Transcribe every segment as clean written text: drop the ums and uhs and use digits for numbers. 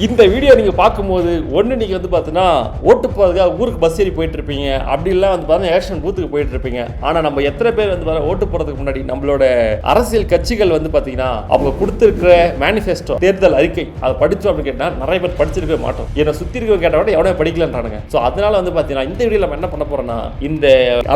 இந்த வீடியோ நீங்க பார்க்கும்போது ஒன்று நீங்க வந்து பார்த்தீங்கன்னா ஓட்டு போகிறதுக்காக ஊருக்கு பஸ் ஏறி போயிட்டு இருப்பீங்க, அப்படிலாம் வந்து பார்த்தீங்கன்னா எலெக்ஷன் பூத்துக்கு போயிட்டு இருப்பீங்க. ஆனால் நம்ம எத்தனை பேர் வந்து ஓட்டு போகிறதுக்கு முன்னாடி நம்மளோட அரசியல் கட்சிகள் வந்து பார்த்தீங்கன்னா அவங்க கொடுத்துருக்கிற மேனிஃபெஸ்டோ தேர்தல் அறிக்கை அதை படித்தோம் அப்படின்னு கேட்டால் நிறைய பேர் படிச்சிருக்கவே மாட்டோம். என்னை சுற்றி இருக்க கேட்டால் கூட எவ்வளோ படிக்கலன்றானுங்க. ஸோ அதனால வந்து பார்த்தீங்கன்னா இந்த வீடியோ நம்ம என்ன பண்ண போறோம்னா இந்த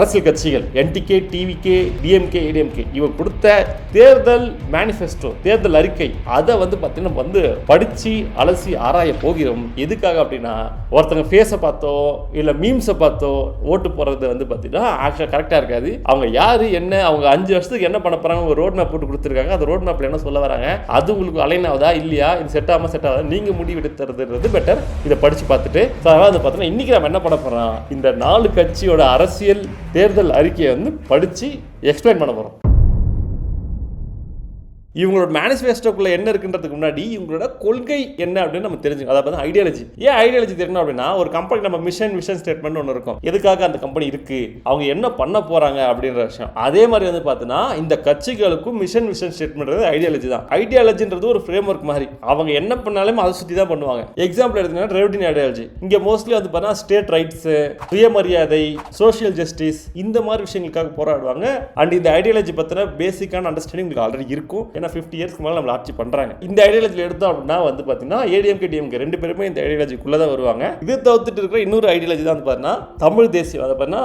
அரசியல் கட்சிகள் என்டிகே, டிவிகே, டிஎம்கே, ஏடிஎம்கே இவங்க கொடுத்த தேர்தல் மேனிஃபெஸ்டோ தேர்தல் அறிக்கை அதை வந்து பார்த்தீங்கன்னா வந்து படித்து அலசி ஆராய போகிறோம். எதுக்காக அப்படின்னா ஒருத்தங்க ஃபேஸை பார்த்தோ இல்லை மீம்ஸை பார்த்தோ ஓட்டு போடுறது வந்து பார்த்தீங்கன்னா ஆக்சுவலாக கரெக்டாக இருக்காது. அவங்க யார் என்ன, அவங்க 5 வருஷத்துக்கு என்ன பண்ண போகிறாங்க, ஒரு ரோட் மேப் போட்டு கொடுத்துருக்காங்க. அந்த ரோட் மேப்பில் என்ன சொல்ல வராங்க, அது உங்களுக்கு அலைன் ஆகுதா இல்லையா, இது செட் ஆகாமல் செட் ஆகுதா, நீங்கள் முடிவெடுத்துறது பெட்டர். இதை படித்து பார்த்துட்டு அதாவது பார்த்தீங்கன்னா இன்றைக்கி நம்ம என்ன பண்ண போகிறோம், இந்த 4 கட்சியோட அரசியல் தேர்தல் அறிக்கையை வந்து படித்து எக்ஸ்பிளைன் பண்ண போகிறோம். இவங்களோட மேனிஃபெஸ்டோக்குள்ள என்ன இருக்குன்றதுக்கு முன்னாடி இவங்களோட கொள்கை என்ன அப்படின்னு நம்ம தெரிஞ்சுக்கணும். அதாவது ஐடியாலஜி. ஏன் ஐடியாலஜி தெரியும் அப்படின்னா ஒரு கம்பெனி நம்ம விஷன் ஸ்டேட்மெண்ட் ஒன்று இருக்கும், எதுக்காக அந்த கம்பெனி இருக்கு, அவங்க என்ன பண்ண போறாங்க அப்படின்ற விஷயம். அதே மாதிரி வந்து பார்த்தீங்கன்னா இந்த கட்சிகளுக்கும் விஷன் ஸ்டேட்மெண்ட் ஐடியாலஜி தான். ஐடியாலஜின்றது ஒரு ஃப்ரேம் ஒர்க் மாதிரி, அவங்க என்ன பண்ணாலும் அதை சுற்றி தான் பண்ணுவாங்க. எக்ஸாம்பிள் எடுத்துக்கிட்டா ரெவென்யூ ஐடியாலஜி. இங்கே மோஸ்ட்லி வந்து பார்த்தீங்கன்னா ஸ்டேட் ரைட்ஸ், சுயமரியாதை, சோஷியல் ஜஸ்டிஸ் இந்த மாதிரி விஷயங்களுக்காக போராடுவாங்க. அண்ட் இந்த ஐடியாலஜி பற்றின பேசிக்கான அண்டர்ஸ்டாண்டிங் உங்களுக்கு ஆல்ரெடி இருக்கும். 50 இயர்ஸ்க்கு மேலே நம்ம ஆட்சி பண்றாங்க. இந்த ஐடியாலஜியில் எடுத்தோம் அப்படின்னா வந்து பார்த்தீங்கன்னா ஏடிஎம்கே, டிஎம்கே 2 பேருமே இந்த ஐடியாலஜிக்குள்ள தான் வருவாங்க. இது தவிர்த்துட்டு இருக்கிற இன்னொரு ஐடியாலஜி தான் வந்து பார்த்தீங்கன்னா தமிழ் தேசியம், அதை பார்த்தீங்கன்னா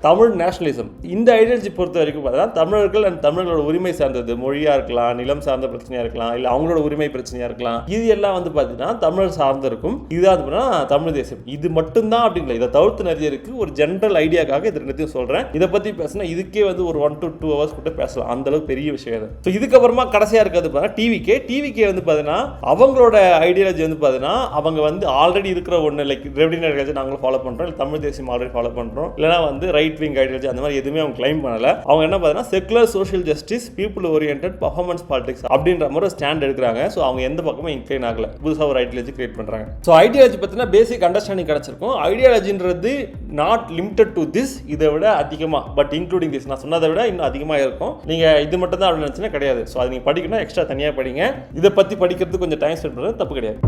தமிழ் நேஷனலிசம். இந்த ஐடியாலஜி பொறுத்த வரைக்கும் பார்த்தீங்கன்னா தமிழர்கள் அண்ட் தமிழர்களோட உரிமை சார்ந்தது, மொழியா இருக்கலாம், நிலம் சார்ந்த பிரச்சனையா இருக்கலாம், இல்லை அவங்களோட உரிமை பிரச்சனையா இருக்கலாம், இது எல்லாம் வந்து பார்த்தீங்கன்னா தமிழ் சார்ந்து இருக்கும். இதுதான் தமிழ் தேசியம். இது மட்டும்தான் அப்படிங்களா, இதை தவிர்த்து நிறைய இருக்கு. ஒரு ஜென்ரல் ஐடியாக்காக இது ரெண்டுத்தையும் சொல்றேன். இதை பத்தி பேசினா இதுக்கே வந்து ஒரு 1 to 2 hours கூட பேசலாம். அந்த அளவுக்கு பெரிய விஷயம் இது. இதுக்கப்புறமா கடைசியா இருக்கிறது டிவிகே வந்து பார்த்தீங்கன்னா அவங்களோட ஐடியாலஜி வந்து பார்த்தீங்கன்னா அவங்க வந்து ஆல்ரெடி இருக்கிற ஒன்று லைக் ரெவென்யூ ஐடியாலஜி நாங்களும் ஃபாலோ பண்ணுறோம், இல்லை தமிழ் தேசியம் ஆல்ரெடி ஃபாலோ பண்ணுறோம், இல்லைனா வந்து ரைட் விங் ஐடியாலஜி அந்த மாதிரி எதுவுமே அவங்க கிளைம் பண்ணல. அவங்க என்ன பார்த்தீங்கன்னா secular social justice, people oriented performance politics அப்படின்ற மாதிரி ஒரு ஸ்டாண்ட் எடுக்கிறாங்க. ஸோ அவங்க எந்த பக்கமும் இன்க்ளைன் ஆகல, புதுசாக ஒரு ஐடியாலஜி கிரியேட் பண்ணுறாங்க. ஸோ ஐடியாலஜி பற்றினா பேசிக் அண்டர்ஸ்டாண்டிங் கிடைச்சிருக்கும். ஐடியாலஜின்றது நாட் லிமிட்டட் டு திஸ், இதை விட அதிகமாக, பட் இன்க்ளூடிங் திஸ் நான் சொன்னதை விட இன்னும் அதிகமாக இருக்கும். நீங்கள் இது மட்டும் தான் அப்படின்னு நினச்சினா கிடையாது. ஸோ அது நீங்கள் படிக்கணும், எக்ஸ்ட்ரா தனியாக படிங்க. இதை பற்றி படிக்கிறதுக்கு கொஞ்சம் டைம் ஸ்பெண்ட் பண்ணுறது தப்பு கிடையாது.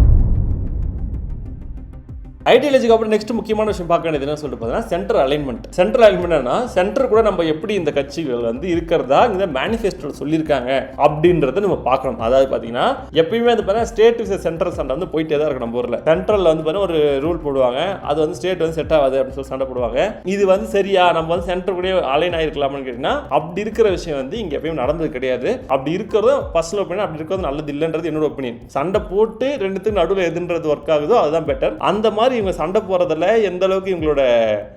ஐடியாலஜிக்கு அப்புறம் நெக்ஸ்ட் முக்கியமான விஷயம் பார்க்க வேண்டியது என்ன சொல்லிட்டு பார்த்தீங்கன்னா சென்ட்ரல் அலைன்மெண்ட். சென்ட்ரல் அலைன்மெண்ட்னா சென்டர் கூட நம்ம எப்படி இந்த கட்சிகள் வந்து இருக்கிறதா இந்த மேனிஃபெஸ்டோ சொல்லியிருக்காங்க அப்படின்றத நம்ம பார்க்கணும். அதாவது பார்த்தீங்கன்னா எப்பயுமே வந்து பார்த்தீங்கன்னா ஸ்டேட் விஸ் சென்ட்ரல் சண்டை வந்து போயிட்டே தான் இருக்கும். நம்ம ஊரில் சென்ட்ரலில் வந்து பார்த்தீங்கன்னா ஒரு ரூல் போடுவாங்க, அது வந்து ஸ்டேட் வந்து செட் ஆகாது அப்படின்னு சொல்லி சண்டை போடுவாங்க. இது வந்து சரியா நம்ம வந்து சென்டர் கூட அலைன் ஆகிருக்கலாம்னு கேட்டீங்கன்னா அப்படி இருக்கிற விஷயம் வந்து இங்கே எப்பயும் நடந்தது கிடையாது. அப்படி இருக்கிறதும் பர்சனல் ஒப்பீனியன், அப்படி இருக்கிறது நல்லது இல்லைன்றது என்னோட ஒப்பீனியன். சண்டை போட்டு ரெண்டுத்துக்கு நடுவில் எதுன்றது ஒர்க் ஆகுதோ அதுதான் பெட்டர். அந்த மாதிரி இவங்க சண்டை போறதுல எந்த அளவுக்கு இவங்களோட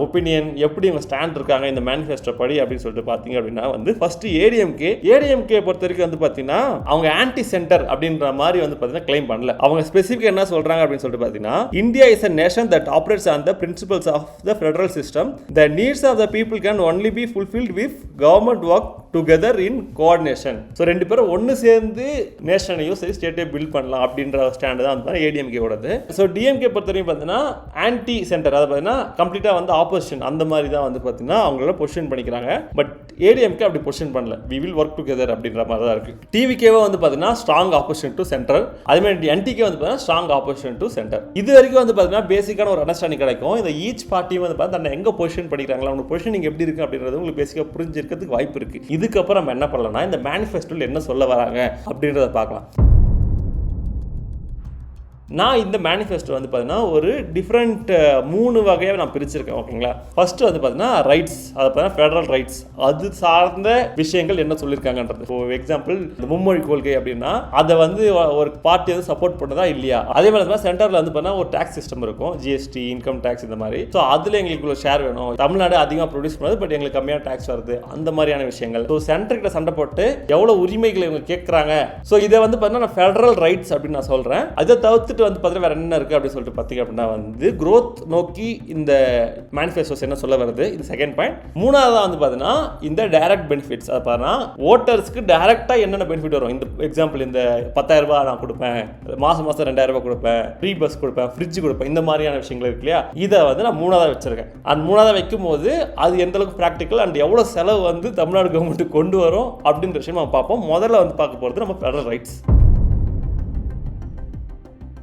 ஒப்பீனியன் எப்படி இவங்க ஸ்டாண்ட் இருக்காங்க இந்த மேனிஃபெஸ்டோ படி அப்படின்னு சொல்லிட்டு பாத்தீங்க அப்படின்னா வந்து ஃபர்ஸ்ட் ஏடிஎம்கே பொறுத்த வரைக்கும் வந்து பாத்தீங்கன்னா அவங்க ஆன்டி சென்டர் அப்படின்ற மாதிரி வந்து பாத்தீங்கன்னா கிளைம் பண்ணல. அவங்க ஸ்பெசிஃபிக்கா என்ன சொல்றாங்க அப்படின்னு சொல்லிட்டு பாத்தீங்கன்னா India is a nation that operates on the principles of the federal system. The needs of the people can only be fulfilled if government work together in coordination. So 2 பேரும் ஒன்று சேர்ந்து நேஷனையும் சரி ஸ்டேட்டையும் பில்ட் பண்ணலாம் அப்படின்ற ஸ்டாண்டு தான் வந்து ஏடிஎம்கே ஓடுது. So DMK பொறுத்த வரைக்கும் பார்த்தீங்கன்னா ஆன்டி சென்டர், அதை பார்த்தீங்கன்னா கம்ப்ளீட்டாக வந்து ஆப்போசிஷன் அந்த மாதிரி தான் வந்து பார்த்தீங்கன்னா அவங்கள பொசிஷன் பண்ணிக்கிறாங்க. பட் ஏடிஎம்கே அப்படி பொசிஷன் பண்ணல, வி வில் ஒர்க் டுகெதர் அப்படின்ற மாதிரி தான் இருக்கு. டிவிகேவை வந்து பார்த்தீங்கன்னா ஸ்ட்ராங் ஆப்போசிஷன் டு சென்ட்ரல், அதே மாதிரி என்டிகே வந்து பார்த்தீங்கன்னா ஸ்ட்ராங் ஆப்போசிஷன் டு சென்டர். இது வரைக்கும் வந்து பார்த்தீங்கன்னா பேசிக்கான ஒரு அண்டர்ஸ்டாண்டிங் கிடைக்கும். இந்த ஈச் பார்ட்டியும் வந்து பார்த்தீங்கன்னா எங்கே பொசிஷன் பண்ணிக்கிறாங்களா, அவங்க பொசிஷனிங் எப்படி இருக்கு அப்படின்றது உங்களுக்கு பேசிக்காக புரிஞ்சிருக்கிறதுக்கு வாய்ப்பு இருக்கு. இதுக்கப்புறம் நம்ம என்ன பண்ணலாம்னா இந்த மேனிஃபெஸ்டோல என்ன சொல்ல வராங்க அப்படின்றத பார்க்கலாம். நான் இந்த மேனிஃபெஸ்டோ வந்து பார்த்தீங்கன்னா ஒரு டிஃப்ரெண்ட் 3 வகையாக நான் பிரிச்சிருக்கேன். ஓகேங்களா, ஃபர்ஸ்ட் வந்து பார்த்தீங்கன்னா ரைட்ஸ், அதை பார்த்தீங்கன்னா ஃபெடரல் ரைட்ஸ், அது சார்ந்த விஷயங்கள் என்ன சொல்லியிருக்காங்கன்றது. ஃபார் எக்ஸாம்பிள் இந்த மும்மொழி கொள்கை அப்படின்னா அதை வந்து ஒரு பார்ட்டி வந்து சப்போர்ட் பண்ணதா இல்லையா. அதே மாதிரி சென்டரில் வந்து பார்த்தீங்கன்னா ஒரு டாக்ஸ் சிஸ்டம் இருக்கும், ஜிஎஸ்டி, இன்கம் டாக்ஸ் இந்த மாதிரி. ஸோ அதில் எங்களுக்கு ஒரு ஷேர் வேணும், தமிழ்நாடு அதிகமாக ப்ரொடியூஸ் பண்ணுறது பட் எங்களுக்கு கம்மியாக டாக்ஸ் வருது, அந்த மாதிரியான விஷயங்கள். ஸோ சென்டர்கிட்ட சண்டை போட்டு எவ்வளோ உரிமைகளை இவங்க கேட்குறாங்க. ஸோ இதை வந்து பார்த்தீங்கன்னா நான் ஃபெடரல் ரைட்ஸ் அப்படின்னு நான் சொல்கிறேன். அதை தவிர்த்து வந்து பார்த்தீங்கன்னா வேற என்ன இருக்கு அப்படின்னு சொல்லிட்டு பார்த்தீங்க அப்படின்னா வந்து growth நோக்கி இந்த மேனிஃபெஸ்டோஸ் என்ன சொல்ல வருது, இது செகண்ட் பாயிண்ட். மூணாவது வந்து பார்த்தீங்கன்னா இந்த டைரக்ட் பெனிஃபிட்ஸ், அதை பார்த்தீங்கன்னா ஓட்டர்ஸ்க்கு டைரக்டாக என்னென்ன பெனிஃபிட் வரும். இந்த எக்ஸாம்பிள் இந்த 10,000 ரூபாய் நான் கொடுப்பேன், மாதம் 2,000 ரூபாய் கொடுப்பேன், ஃப்ரீ பஸ் கொடுப்பேன், ஃப்ரிட்ஜ் கொடுப்பேன், இந்த மாதிரியான விஷயங்கள் இருக்கு இல்லையா. இதை வந்து நான் மூணாவது வச்சிருக்கேன். அந்த மூணாவது வைக்கும் போது அது எந்த அளவுக்கு ப்ராக்டிக்கல் அண்ட் எவ்வளோ செலவு வந்து தமிழ்நாடு கவர்மெண்ட்டுக்கு கொண்டு வரும் அப்படின்ற விஷயம் நம்ம பார்ப்போம். முதல்ல வந்து பார்க்க போகிறது நம்ம ஃபெடரல் ரைட்ஸ்.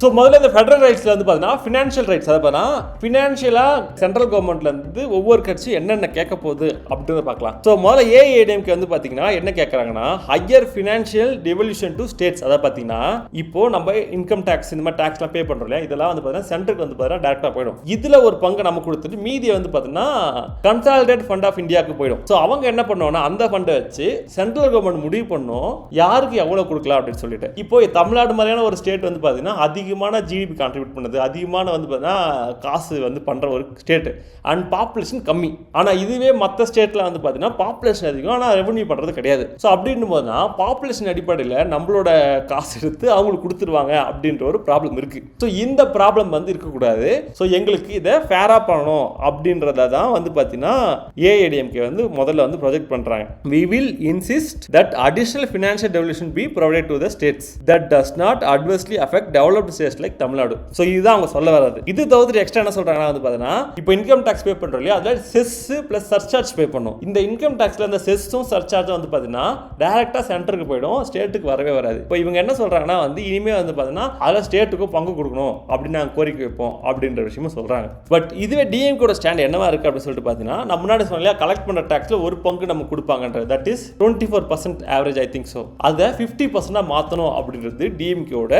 ஸோ முதல்ல இந்த ஃபெடரல் ரைட்ஸில் வந்து பார்த்தீங்கன்னா ஃபினான்ஷியல் ரைட்ஸ், அதை பார்த்தீங்கன்னா ஃபினான்ஷியலாக சென்ட்ரல் கவர்மெண்ட்லேருந்து ஒவ்வொரு கட்சி என்னென்ன கேட்க போகுது அப்படின்றத பார்க்கலாம். ஸோ முதல்ல ஏஐடிஎம்கே வந்து பார்த்தீங்கன்னா என்ன கேட்குறாங்கன்னா higher financial devolution to states. அதை பார்த்தீங்கன்னா இப்போ நம்ம இன்கம் டேக்ஸ் இந்த மாதிரி டேக்ஸ்லாம் பே பண்ணுறோம் இல்லையா, இதெல்லாம் வந்து பார்த்தீங்கன்னா சென்ட்ருக்கு வந்து பார்த்தீங்கன்னா டேரெக்டாக போயிடும். இதில் ஒரு பங்கு நம்ம கொடுத்துட்டு மீதியை வந்து பார்த்தீங்கன்னா கன்சாலிடேட் ஃபண்ட் ஆஃப் இந்தியாவுக்கு போயிடும். ஸோ அவங்க என்ன பண்ணுவோம்னா அந்த ஃபண்டை வச்சு சென்ட்ரல் கவர்மெண்ட் முடிவு பண்ணும் யாருக்கு எவ்வளோ கொடுக்கலாம் அப்படின்னு சொல்லிட்டு. இப்போ தமிழ்நாடு மாதிரியான ஒரு ஸ்டேட் வந்து பார்த்தீங்கன்னா அதிகமான ஜிடிபி கான்ட்ரிபியூட் பண்ணுது, அதிகமான வந்து பார்த்தீங்கன்னா காசு வந்து பண்ணுற ஒரு ஸ்டேட் அண்ட் பாப்புலேஷன் கம்மி. ஆனால் இதுவே மற்ற ஸ்டேட்டில் வந்து பார்த்தீங்கன்னா பாப்புலேஷன் அதிகம் ஆனால் ரெவன்யூ பண்ணுறது கிடையாது. ஸோ அப்படின்னும் போதுனா பாப்புலேஷன் அடிப்படையில் நம்மளோட காசு எடுத்து அவங்களுக்கு கொடுத்துருவாங்க அப்படின்ற ஒரு ப்ராப்ளம் இருக்குது. ஸோ இந்த ப்ராப்ளம் வந்து இருக்கக்கூடாது. ஸோ எங்களுக்கு இதை ஃபேராக பண்ணணும் அப்படின்றத தான் வந்து பார்த்தீங்கன்னா ஏஐடிஎம்கே வந்து முதல்ல வந்து ப்ரொஜெக்ட் பண்ணுறாங்க. We will insist that additional financial devolution be provided to the states that does not adversely affect developed states like Tamil Nadu. So இதுதான் அவங்க சொல்ல வராது. இது தவிர்த்து எக்ஸ்ட்ரா என்ன சொல்றாங்கன்னா வந்து பார்த்தீங்கன்னா இப்போ இன்கம் டாக்ஸ் பே பண்றோம் இல்லையா, அதில் செஸ் பிளஸ் சர்சார்ஜ் பே பண்ணும். இந்த இன்கம் டாக்ஸ்ல இந்த செஸ்ஸும் சர்சார்ஜும் வந்து பார்த்தீங்கன்னா டைரக்டா சென்டருக்கு போயிடும், ஸ்டேட்டுக்கு வரவே வராது. இப்போ இவங்க என்ன சொல்றாங்கன்னா வந்து இனிமே வந்து பார்த்தீங்கன்னா அதில் ஸ்டேட்டுக்கும் பங்கு கொடுக்கணும் அப்படின்னு நாங்கள் கோரிக்கை வைப்போம் அப்படின்ற விஷயமும் சொல்றாங்க. பட் இதுவே டிஎம்கேட ஸ்டாண்ட் என்னவா இருக்கு அப்படின்னு சொல்லிட்டு பார்த்தீங்கன்னா நம்ம முன்னாடி சொன்னா கலெக்ட் பண்ற டாக்ஸ்ல ஒரு பங்கு நம்ம கொடுப்பாங்கன்றது, that is 24% average I think. So அதை 50% மாற்றணும் அப்படின்றது டிஎம்கேட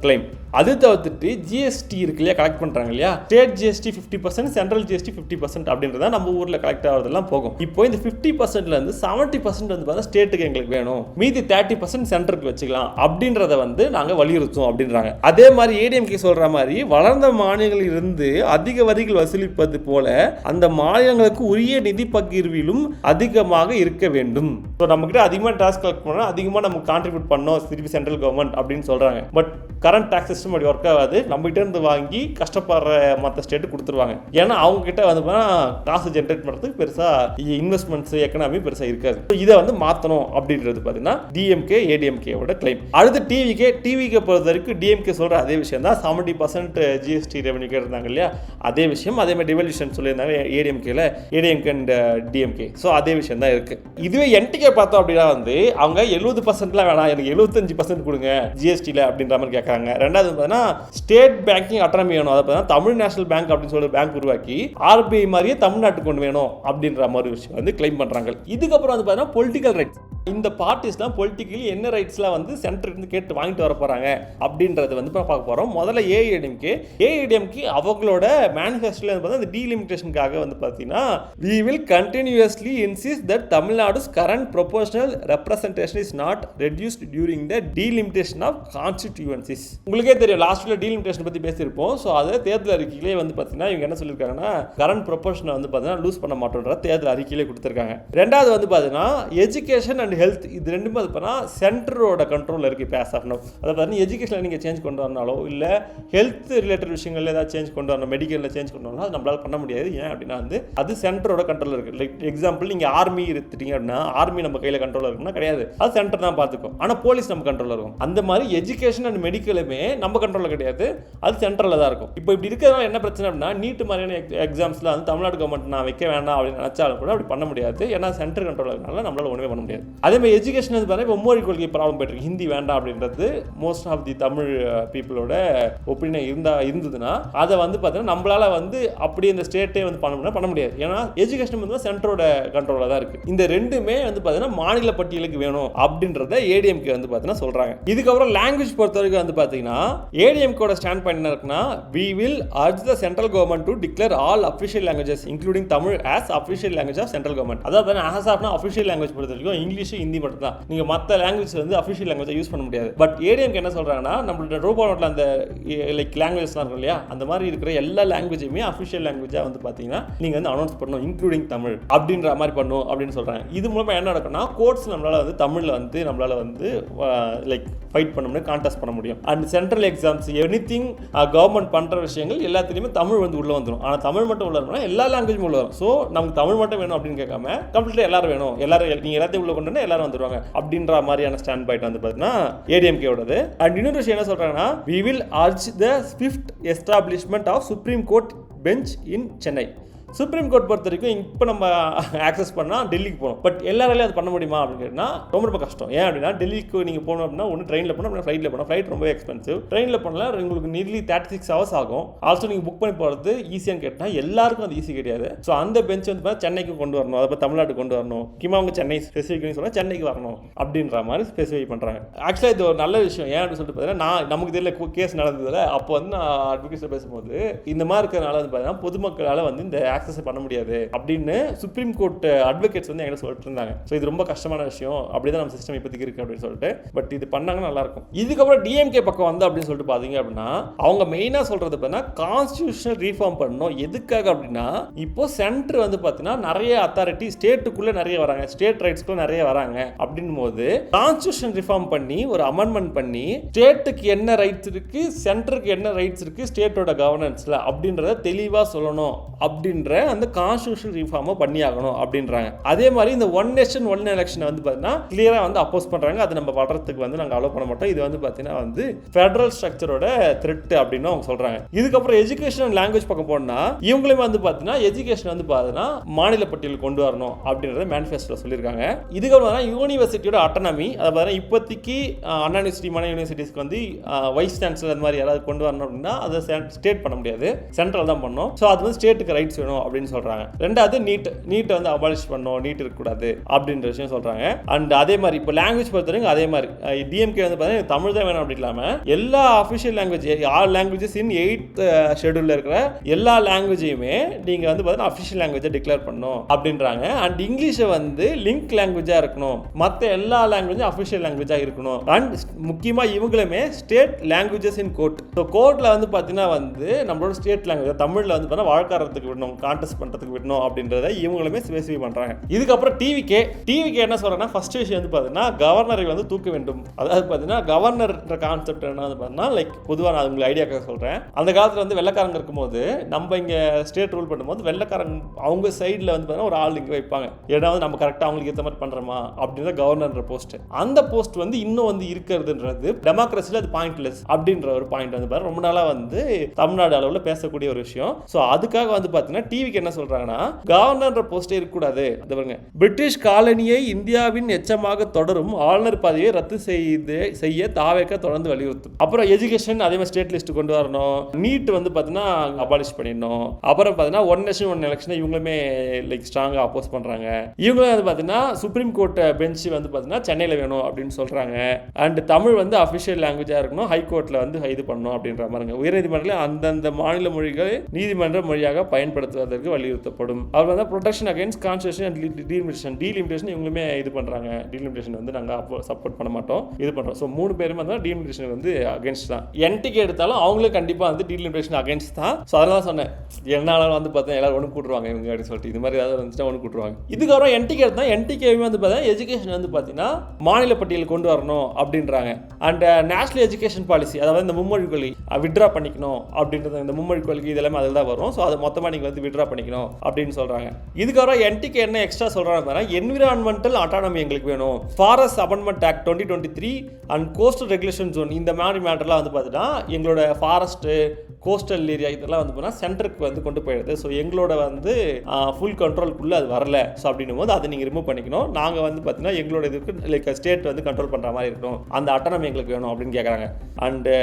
கிளைம். அது தவிர்த்துட்டு ஜிஎஸ்டி இருக்கு இல்லையா, கலெக்ட் பண்றாங்க இல்லையா, ஸ்டேட் ஜிஎஸ்டி 50%, சென்ட்ரல் ஜிஎஸ்டி 50% அப்படின்றத நம்ம ஊர்ல கலெக்ட் ஆகிறதெல்லாம் போகும். இப்போ இந்த 50%ல இருந்து 70% வந்து பார்த்தா ஸ்டேட்டுக்கு எங்களுக்கு வேணும், மீதி 30% சென்டருக்கு வச்சுக்கலாம் அப்படின்றத வந்து நாங்க வலியுறுத்தும் அப்படின்றாங்க. அதே மாதிரி ஏடிஎம்கே சொல்ற மாதிரி வளர்ந்த மாநிலங்களில் இருந்து அதிக வரிகள் வசூலிப்பது போல அந்த மாநிலங்களுக்கு உரிய நிதி பகிர்விலும் அதிகமாக இருக்க வேண்டும். ஸோ நம்ம கிட்ட அதிகமாக டாக்ஸ் கலெக்ட் பண்ணோம், அதிகமாக நம்ம கான்ட்ரிபியூட் பண்ணோம் திருப்பி சென்ட்ரல் கவர்மெண்ட் அப்படின்னு சொல்றாங்க. பட் கரண்ட் டாக்ஸ் சிஸ்டம் அப்படி ஒர்க் ஆகாது. நம்ம கிட்ட இருந்து வாங்கி கஷ்டப்படுற மற்ற ஸ்டேட்டு கொடுத்துருவாங்க. ஏன்னா அவங்க கிட்ட வந்து காசு ஜென்ரேட் பண்ணுறதுக்கு பெருசா இன்வெஸ்ட்மெண்ட்ஸ் எக்கனாமி பெருசா இருக்காது. இதை வந்து மாற்றணும் அப்படின்றது பார்த்தீங்கன்னா டிஎம்கே ஏடிஎம்கேவோட கிளைம். அடுத்து டிவிக்கு பொறுத்த வரைக்கும் டிஎம்கே சொல்ற அதே விஷயம் தான். 70% ஜிஎஸ்டி ரெவன்யூ கேட்டிருந்தாங்க இல்லையா, அதே விஷயம். அதே மாதிரி டிவல்யூஷன் சொல்லியிருந்தாங்க ஏடிஎம்கேல, ஏடிஎம்கே அண்ட் டிஎம்கே. ஸோ அதே விஷயம் தான் இருக்கு. இதுவே என்டிகே பார்த்தோம் அப்படின்னா வந்து அவங்க 70%லாம் வேணாம், எனக்கு 75% கொடுங்க ஜிஎஸ்டியில் அப்படின்ற மாதிரி கேட்குறாங்க. ரெண்டாவது பார்த்தீங்கன்னா ஸ்டேட் பேங்கிங் அட்டானமி வேணும். அதை பார்த்தீங்கன்னா தமிழ் நேஷனல் பேங்க் அப்படின்னு சொல்லி பேங்க் உருவாக்கி ஆர்பிஐ மாதிரியே தமிழ்நாட்டுக்கு கொண்டு வேணும் அப்படின்ற மாதிரி விஷயம் வந்து கிளைம் பண்றாங்க. இதுக்கப்புறம் வந்து பார்த்தீங்கன்னா பொலிட்டிக்கல் ரைட்ஸ். இந்த பார்ட்டிஸ்லாம் பொலிட்டிக்கலி என்ன ரைட்ஸ்லாம் வந்து சென்டர் இருந்து கேட்டு வாங்கிட்டு வர போறாங்க அப்படின்றது வந்து பார்க்க போறோம். முதல்ல ஏஐடிஎம்கே அவங்களோட மேனிஃபெஸ்டோல வந்து அந்த டீலிமிட்டேஷனுக்காக வந்து பார்த்தீங்கன்னா we will continuously insist that Tamil Nadu's current proportional representation is not reduced during the delimitation of constituencies. உங்களுக்கே தெரியும் லாஸ்ட்ல டீலிமிட்டேஷன் பத்தி பேசியிருப்போம். ஸோ அதை தேர்தல் அறிக்கையிலே வந்து பார்த்தீங்கன்னா இவங்க என்ன சொல்லியிருக்காங்கன்னா கரண்ட் ப்ரொபோர்ஷனை வந்து பார்த்தீங்கன்னா லூஸ் பண்ண மாட்டோன்ற தேர்தல் அறிக்கையிலே கொடுத்துருக்காங்க. ரெண்டாவது வந்து பார்த்தீங்கன்னா எஜுகேஷன் அண்ட் ஹெல்த், இது ரெண்டுமே பார்த்தீங்கன்னா சென்டரோட கண்ட்ரோலில் இருக்குது இப்போ ஆஸ் ஆஃப் நவ். அதை பார்த்தீங்கன்னா எஜுகேஷனில் நீங்கள் சேஞ்ச் கொண்டு வரனாலோ இல்லை ஹெல்த் ரிலேட்டட் விஷயங்கள் ஏதாவது சேஞ்ச் கொண்டு வரணும், மெடிக்கலில் சேஞ்ச் கொண்டு வரணும், அது நம்மளால் பண்ண முடியாது. ஏன் அப்படின்னா வந்து அது சென்டரோட கண்ட்ரோலில் இருக்குது. லைக் எக்ஸாம்பிள் நீங்கள் ஆர்மி எடுத்துட்டீங்க அப்படின்னா ஆர்மி நம்ம கையில் கண்ட்ரோலில் இருக்குன்னா கிடையாது, அது சென்டர் தான் பார்த்துக்கும். ஆனால் போலீஸ் நம்ம கண்ட்ரோலில் இருக்கும். அந்த மாதிரி எஜுகேஷன் அண்ட் மெடிக்கலுமே நம்ம கண்ட்ரோலில் கிடையாது, அது சென்ட்ரலில் தான் இருக்கும். இப்போ இப்படி இருக்கிறதுனால என்ன பிரச்சனை அப்படின்னா நீட் மாதிரியான எக்ஸாம்ஸில் வந்து தமிழ்நாடு கவர்மெண்ட் நான் வைக்க வேண்டாம் அப்படின்னு நினச்சாலும் கூட அப்படி பண்ண முடியாது. ஏன்னா சென்டர் கண்ட்ரோல் இருக்கனால நம்மளால் ஒன்றுமே பண்ண முடியாது. அதே மாதிரி எஜுகேஷன் வந்து பார்த்தீங்கன்னா இப்போ மொழி கொள்கை ப்ராப்ளம் போயிட்டு இருக்கு. ஹிந்தி வேண்டாம் அப்படின்றது மோஸ்ட் ஆஃப் தி தமிழ் பீப்புளோட ஒப்பீனியன் இருந்ததுன்னா அதை வந்து பார்த்தீங்கன்னா நம்மளால வந்து அப்படி இந்த ஸ்டேட்டே வந்து பண்ண முடியாது. ஏன்னா எஜுகேஷன் வந்து சென்டரோட கண்ட்ரோலில் தான் இருக்கு. இந்த ரெண்டுமே வந்து பார்த்தீங்கன்னா மாநில பட்டியலுக்கு வேணும் அப்படின்றத ஏடிஎம்கே வந்து பார்த்தீங்கன்னா சொல்றாங்க. இதுக்கப்புறம் லாங்குவேஜ் பொறுத்த வரைக்கும் வந்து பார்த்தீங்கன்னா ஏடிஎம்கேட ஸ்டாண்ட் பாயிண்ட் என்ன இருக்குன்னா we will urge the central government to declare all official languages including Tamil as official language of central government. அதாவது as of now official language பொறுத்த வரைக்கும் இங்கிலீஷ் ஹிந்தி மட்டும் தான். நீங்க மற்ற லாங்குவேஜ் வந்து அஃபிஷியல் லாங்குவேஜ் யூஸ் பண்ண முடியாது. பட் ஏடிஎம்கே என்ன சொல்றாங்கன்னா நம்மளோட ரோபோ நோட்ல அந்த லைக் லாங்குவேஜ்லாம் இருக்கும் இல்லையா, அந்த மாதிரி இருக்கிற எல்லா லாங்குவேஜுமே அஃபிஷியல் லாங்குவேஜா வந்து பாத்தீங்கன்னா நீங்க வந்து அனௌன்ஸ் பண்ணணும் இன்க்ளூடிங் தமிழ் அப்படின்ற மாதிரி பண்ணணும் அப்படின்னு சொல்றாங்க. இது மூலமா என்ன நடக்கும்னா கோர்ட்ஸ் நம்மளால வந்து தமிழ்ல வந்து நம்மளால வந்து லைக் ஃபைட் பண்ண முடியும், கான்டெஸ்ட் பண்ண முடியும். And central exams anything government பண்ற விஷயங்கள் எல்லாத்துலயுமே தமிழ் வந்து உள்ள வந்துடும். ஆனா தமிழ் மட்டும் உள்ள வரணும்னா எல்லா லாங்குவேஜும் உள்ள வரும். ஸோ நமக்கு தமிழ் மட்டும் வேணும் அப்படின்னு கேட்காம கம்ப்ளீட்டா எல்லாரும் வேணும், எல்லாரும் நீங்க எல்லாத்தையும் உள்ள கொண்டு எல்லாரும் வந்துருவாங்க அப்படின்ற மாதிரியான ஸ்டாண்ட் பாயிண்ட் வந்து பார்த்தீங்கன்னா ஏடிஎம்கேவோடது. அண்ட் இன்னொரு விஷயம் என்ன சொல்றாங்கன்னா we will urge the swift establishment of Supreme Court bench in Chennai. Supreme court பொறுத்த வரைக்கும் இப்போ நம்ம ஆக்சஸ் பண்ணால் டெல்லிக்கு போகணும். பட் எல்லாராலையும் அது பண்ண முடியுமா அப்படின்னு கேட்டால் ரொம்ப ரொம்ப கஷ்டம். ஏன் அப்படின்னா டெல்லிக்கு நீங்கள் போகணும் அப்படின்னா ஒன்று ட்ரெயினில் போகணும், அப்படின்னா ஃப்ளைட்டில் போகணும். ஃப்ளைட் ரொம்ப எக்ஸ்பென்சிவ். ட்ரெயினில் போனால் உங்களுக்கு நியர்லி 36 hours ஆகும். ஆல்சோ நீங்கள் புக் பண்ணி போகிறது ஈஸியான்னு கேட்டால் எல்லாருக்கும் அது ஈஸி கிடையாது. ஸோ அந்த பெஞ்ச் வந்து சென்னைக்கு கொண்டு வரணும், அதை தமிழ்நாட்டுக்கு கொண்டு வரணும். முக்கியமாக அவங்க சென்னை ஸ்பெசிஃபிக்னு சொன்னால் சென்னைக்கு வரணும் அப்படின்ற மாதிரி ஸ்பெசிஃபை பண்ணுறாங்க. ஆக்சுவலாக இது ஒரு நல்ல விஷயம். ஏன் அப்படின்னு சொல்லிட்டு பார்த்தீங்கன்னா நமக்கு தெரியல கேஸ் நடந்ததில்ல. அப்போ வந்து நான் அட்வொகேட்ஸில் பேசும்போது இந்த மாதிரி இருக்கிறனால வந்து பார்த்தீங்கன்னா பொதுமக்களால் வந்து இந்த ஆக்சஸ் பண்ண முடியாது அப்படின்னு சுப்ரீம் கோர்ட் அட்வொகேட்ஸ் வந்து எங்கிட்ட சொல்லிட்டு இருந்தாங்க. ஸோ இது ரொம்ப கஷ்டமான விஷயம், அப்படிதான் நம்ம சிஸ்டம் இப்போதைக்கு இருக்கு அப்படின்னு சொல்லிட்டு. பட் இது பண்ணாங்கன்னா நல்லா இருக்கும். இதுக்கப்புறம் டிஎம்கே பக்கம் வந்து அப்படின்னு சொல்லிட்டு பார்த்தீங்க அப்படின்னா அவங்க மெயினாக சொல்றது பார்த்தீங்கன்னா கான்ஸ்டியூஷனல் ரீஃபார்ம் பண்ணணும். எதுக்காக அப்படின்னா இப்போ சென்டர் வந்து பார்த்தீங்கன்னா நிறைய அத்தாரிட்டி ஸ்டேட்டுக்குள்ளே நிறைய வராங்க, ஸ்டேட் ரைட்ஸ்க்குள்ள நிறைய வராங்க. அப்படின் போது கான்ஸ்டியூஷன் ரிஃபார்ம் பண்ணி ஒரு அமெண்ட்மெண்ட் பண்ணி ஸ்டேட்டுக்கு என்ன ரைட்ஸ் இருக்கு, சென்டருக்கு என்ன ரைட்ஸ் இருக்கு ஸ்டேட்டோட கவர்னன்ஸ்ல அப்படின்றத தெளிவாக சொல்லணும் அப்படின்ற அந்த கான்ஸ்டியூஷன் ரிஃபார்மை பண்ணி ஆகணும் அப்படின்றாங்க. அதே மாதிரி இந்த ஒன் நேஷன் ஒன் எலெக்ஷன் வந்து பார்த்தீங்கன்னா கிளியராக வந்து அப்போஸ் பண்ணுறாங்க. அது நம்ம படுறதுக்கு வந்து நாங்கள் அலோவ் பண்ண மாட்டோம். இது வந்து பார்த்தீங்கன்னா வந்து ஃபெடரல் ஸ்ட்ரக்சரோட த்ரெட் அப்படின்னு அவங்க சொல்றாங்க. இதுக்கப்புறம் எஜுகேஷன் அண்ட் லாங்குவேஜ் பக்கம் போனா இவங்களுமே வந்து பார்த்தீங்கன்னா எஜுகேஷன் வந்து பார்த்தீங்கன்னா மாநில பட்டியல் கொண்டு வரணும் அப்படின்றத மேனிஃபெஸ்டோல சொல்லியிருக்காங்க. இதுக்கப்புறம் யூனிவர்சிட்டியோட அட்டானமி அதை பார்த்தீங்கன்னா இப்போதைக்கு அண்ணா யூனிவர்சிட்டி மன யூனிவர்சிட்டிஸ்க்கு வந்து வைஸ் சான்சலர் அந்த மாதிரி யாராவது கொண்டு வரணும் அப்படின்னா அதை ஸ்டேட் பண்ண முடியாது, சென்ட்ரல் தான் பண்ணணும். ஸோ அது வந்து ஸ்டேட்டுக்கு ரைட்ஸ் வேணும் அப்படின்னு சொல்றாங்க. ரெண்டாவது நீட்டை வந்து அபாலிஷ் பண்ணணும், நீட் இருக்கக்கூடாது அப்படின்ற விஷயம் சொல்றாங்க. அண்ட் அதே மாதிரி இப்போ லாங்குவேஜ் பொறுத்தவரைக்கும் அதே மாதிரி டிஎம்கே வந்து பார்த்தீங்கன்னா தமிழ் தான் வேணும் அப்படி இல்லாமல் எல்லா அஃபிஷியல் லாங்குவேஜ் ஆல் லாங்குவேஜஸ் இன் 8th ஷெட்யூலில் இருக்கிற எல்லா லாங்குவேஜையுமே நீங்கள் வந்து பார்த்தீங்கன்னா அஃபிஷியல் லாங்குவேஜை டிக்ளேர் பண்ணணும் அப்படின்றாங்க. அண்ட் இங்கிலீஷை வந்து லிங்க் லாங்குவேஜாக இருக்கணும், மற்ற எல்லா லாங்குவேஜும் அஃபிஷியல் லாங்குவேஜாக இருக்கணும். அண்ட் முக்கியமாக இவங்களுமே state languages in court. So கோர்ட்டில் வந்து பார்த்தீங்கன்னா வந்து நம்மளோட ஸ்டேட் லாங்குவேஜ் தமிழில் வந்து பார்த்தீங்கன்னா வழக்காடுறதுக்கு விடணும், கான்டெஸ்ட் பண்ணுறதுக்கு விடணும் அப்படின்றத இவங்களுமே ஸ்பெசிஃபை பண்ணுறாங்க. இதுக்கப்புறம் டிவிகே என்ன சொல்கிறாங்கன்னா ஃபர்ஸ்ட் விஷயம் வந்து பார்த்தீங்கன்னா கவர்னரை வந்து தூக்க வேண்டும். அதாவது பார்த்தீங்கன்னா கவர்னர்ன்ற கான்செப்ட் என்ன பார்த்தீங்கன்னா லைக் பொதுவாக நான் உங்களுக்கு ஐடியாக்காக சொல்கிறேன். அந்த காலத்தில் வந்து வெள்ளைக்காரங்க இருக்கும்போது நம்ம இங்கே ஸ்டேட் ரூல் பண்ணும்போது வெள்ளைக்காரங்க அவங்க சைடில் வந்து பார்த்தீங்கன்னா ஒரு ஆள் இங்கே வைப்பாங்க. ஏன்னா வந்து நம்ம கரெக்டாக அவங்களுக்கு ஏற்ற மாதிரி பண்ணுறோமா அப்படின்ற கவர்னர்ன்ற போஸ்ட். அந்த போஸ்ட் வந்து இன்னும் வந்து இருக்கிறதுன்றது டெமோக்ரஸியில் அது பாயிண்ட்லெஸ் அப்படின்ற ஒரு பாயிண்ட் வந்து பாருங்க ரொம்ப நாளாக வந்து தமிழ்நாடு அளவில் பேசக்கூடிய ஒரு விஷயம். ஸோ அதுக்காக வந்து பார்த்தீங்கன்னா டிவிக்கு என்ன சொல்கிறாங்கன்னா கவர்னர்ன்ற போஸ்டே இருக்கக்கூடாது. அது பாருங்க பிரிட்டிஷ் காலனியை இந்தியாவின் எச்சமாக தொடரும் ஆளுநர் பதவியை ரத்து செய்ய தாவேக்க தொடர்ந்து வலியுறுத்தும். அப்புறம் எஜுகேஷன் அதே மாதிரி ஸ்டேட் லிஸ்ட் கொண்டு வரணும். நீட் வந்து பார்த்தீங்கன்னா அபாலிஷ் பண்ணிடணும். அப்புறம் பார்த்தீங்கன்னா ஒன் நேஷன் ஒன் எலெக்ஷன் இவங்களுமே லைக் ஸ்ட்ராங்காக அப்போஸ் பண்ணுறாங்க. இவங்களும் வந்து பார்த்தீங்கன்னா சுப்ரீம் கோர்ட் பெஞ்ச் வந்து பார்த்தீங்கன்னா சென்னையில் வேணும் அப்படின்னு சொல்கிறாங்க. அண்ட் தமிழ் வந்து அஃபிஷியல் லாங்குவேஜாக இருக்கணும், ஹைகோர்ட்டில் வந்து இது பண்ணணும் அப்படின்ற மாதிரிங்க. உயர்நீதிமன்றத்தில் அந்தந்த மாநில மொழிகளை நீதிமன்ற மொழியாக பயன்படுத்துவதற்கு வலியுறுத்தப்படும். அவர் வந்து protection against constitution and delimitation இவங்களுமே இது பண்ணுறாங்க. டீலிமிட்டேஷன் வந்து நாங்கள் சப்போர்ட் பண்ண மாட்டோம், இது பண்ணுறோம். ஸோ 3 பேருமே வந்து டீலிமிட்டேஷன் வந்து அகைன்ஸ்ட் தான். என்டிகே எடுத்தாலும் அவங்களும் கண்டிப்பாக வந்து டீலிமிட்டேஷன் அகைன்ஸ்ட் தான். ஸோ அதெல்லாம் சொன்னேன் என்னாலும் வந்து பார்த்தீங்கன்னா எல்லாரும் ஒன்று கூட்டுருவாங்க இவங்க அப்படின்னு சொல்லிட்டு இது மாதிரி ஏதாவது வந்துச்சுன்னா ஒன்று கூட்டுருவாங்க. இதுக்கப்புறம் என்டிகே எடுத்தால் என்டிகேவுமே வந்து பார்த்தீங்கன்னா எஜுகேஷன் வந்து பார்த்தீங்கன்னா மாநில பட்டியல் கொண்டு வரணும் அப்படின்றாங்க. அண்ட் நேஷனல் எஜுகேஷன் பாலிசி அதாவது இந்த மும்மொழி கொள்கை விட்ரா பண்ணிக்கணும் அப்படின்றது இந்த மும்மொழி கொள்கை இதெல்லாமே அதில் தான் வரும். ஸோ அதை மொத்தமாக நீங்கள் வந்து விட்ரா பண்ணிக்கணும் அப்படின்னு சொல்கிறாங்க. இதுக்கப்புறம் என்டிகே என்ன எக்ஸ்ட்ரா சொல்கிறாங்க என்விரான்மெண்டல் அட்டானமி எங்களுக்கு வேணும், forest amendment act 2023 and coastal regulation zone இந்த மாதிரி மேட்டர்லாம் வந்து பார்த்தீங்கன்னா எங்களோட ஃபாரஸ்ட்டு கோஸ்டல் ஏரியா இதெல்லாம் வந்து பார்த்தீங்கன்னா சென்டருக்கு வந்து கொண்டு போயிடுது. ஸோ எங்களோட வந்து ஃபுல் கண்ட்ரோலுக்குள்ளே அது வரல. ஸோ அப்படின்னும் போது அதை நீங்கள் ரிமூவ் பண்ணிக்கணும். நாங்கள் வந்து பார்த்தீங்கன்னா எங்களோட இதுக்கு லைக் ஸ்டேட் வந்து கண்ட்ரோல் பண்ணுற மாதிரி இருக்கணும், அந்த அட்டானமி எங்களுக்கு வேணும் அப்படின்னு கேட்குறாங்க. அண்டு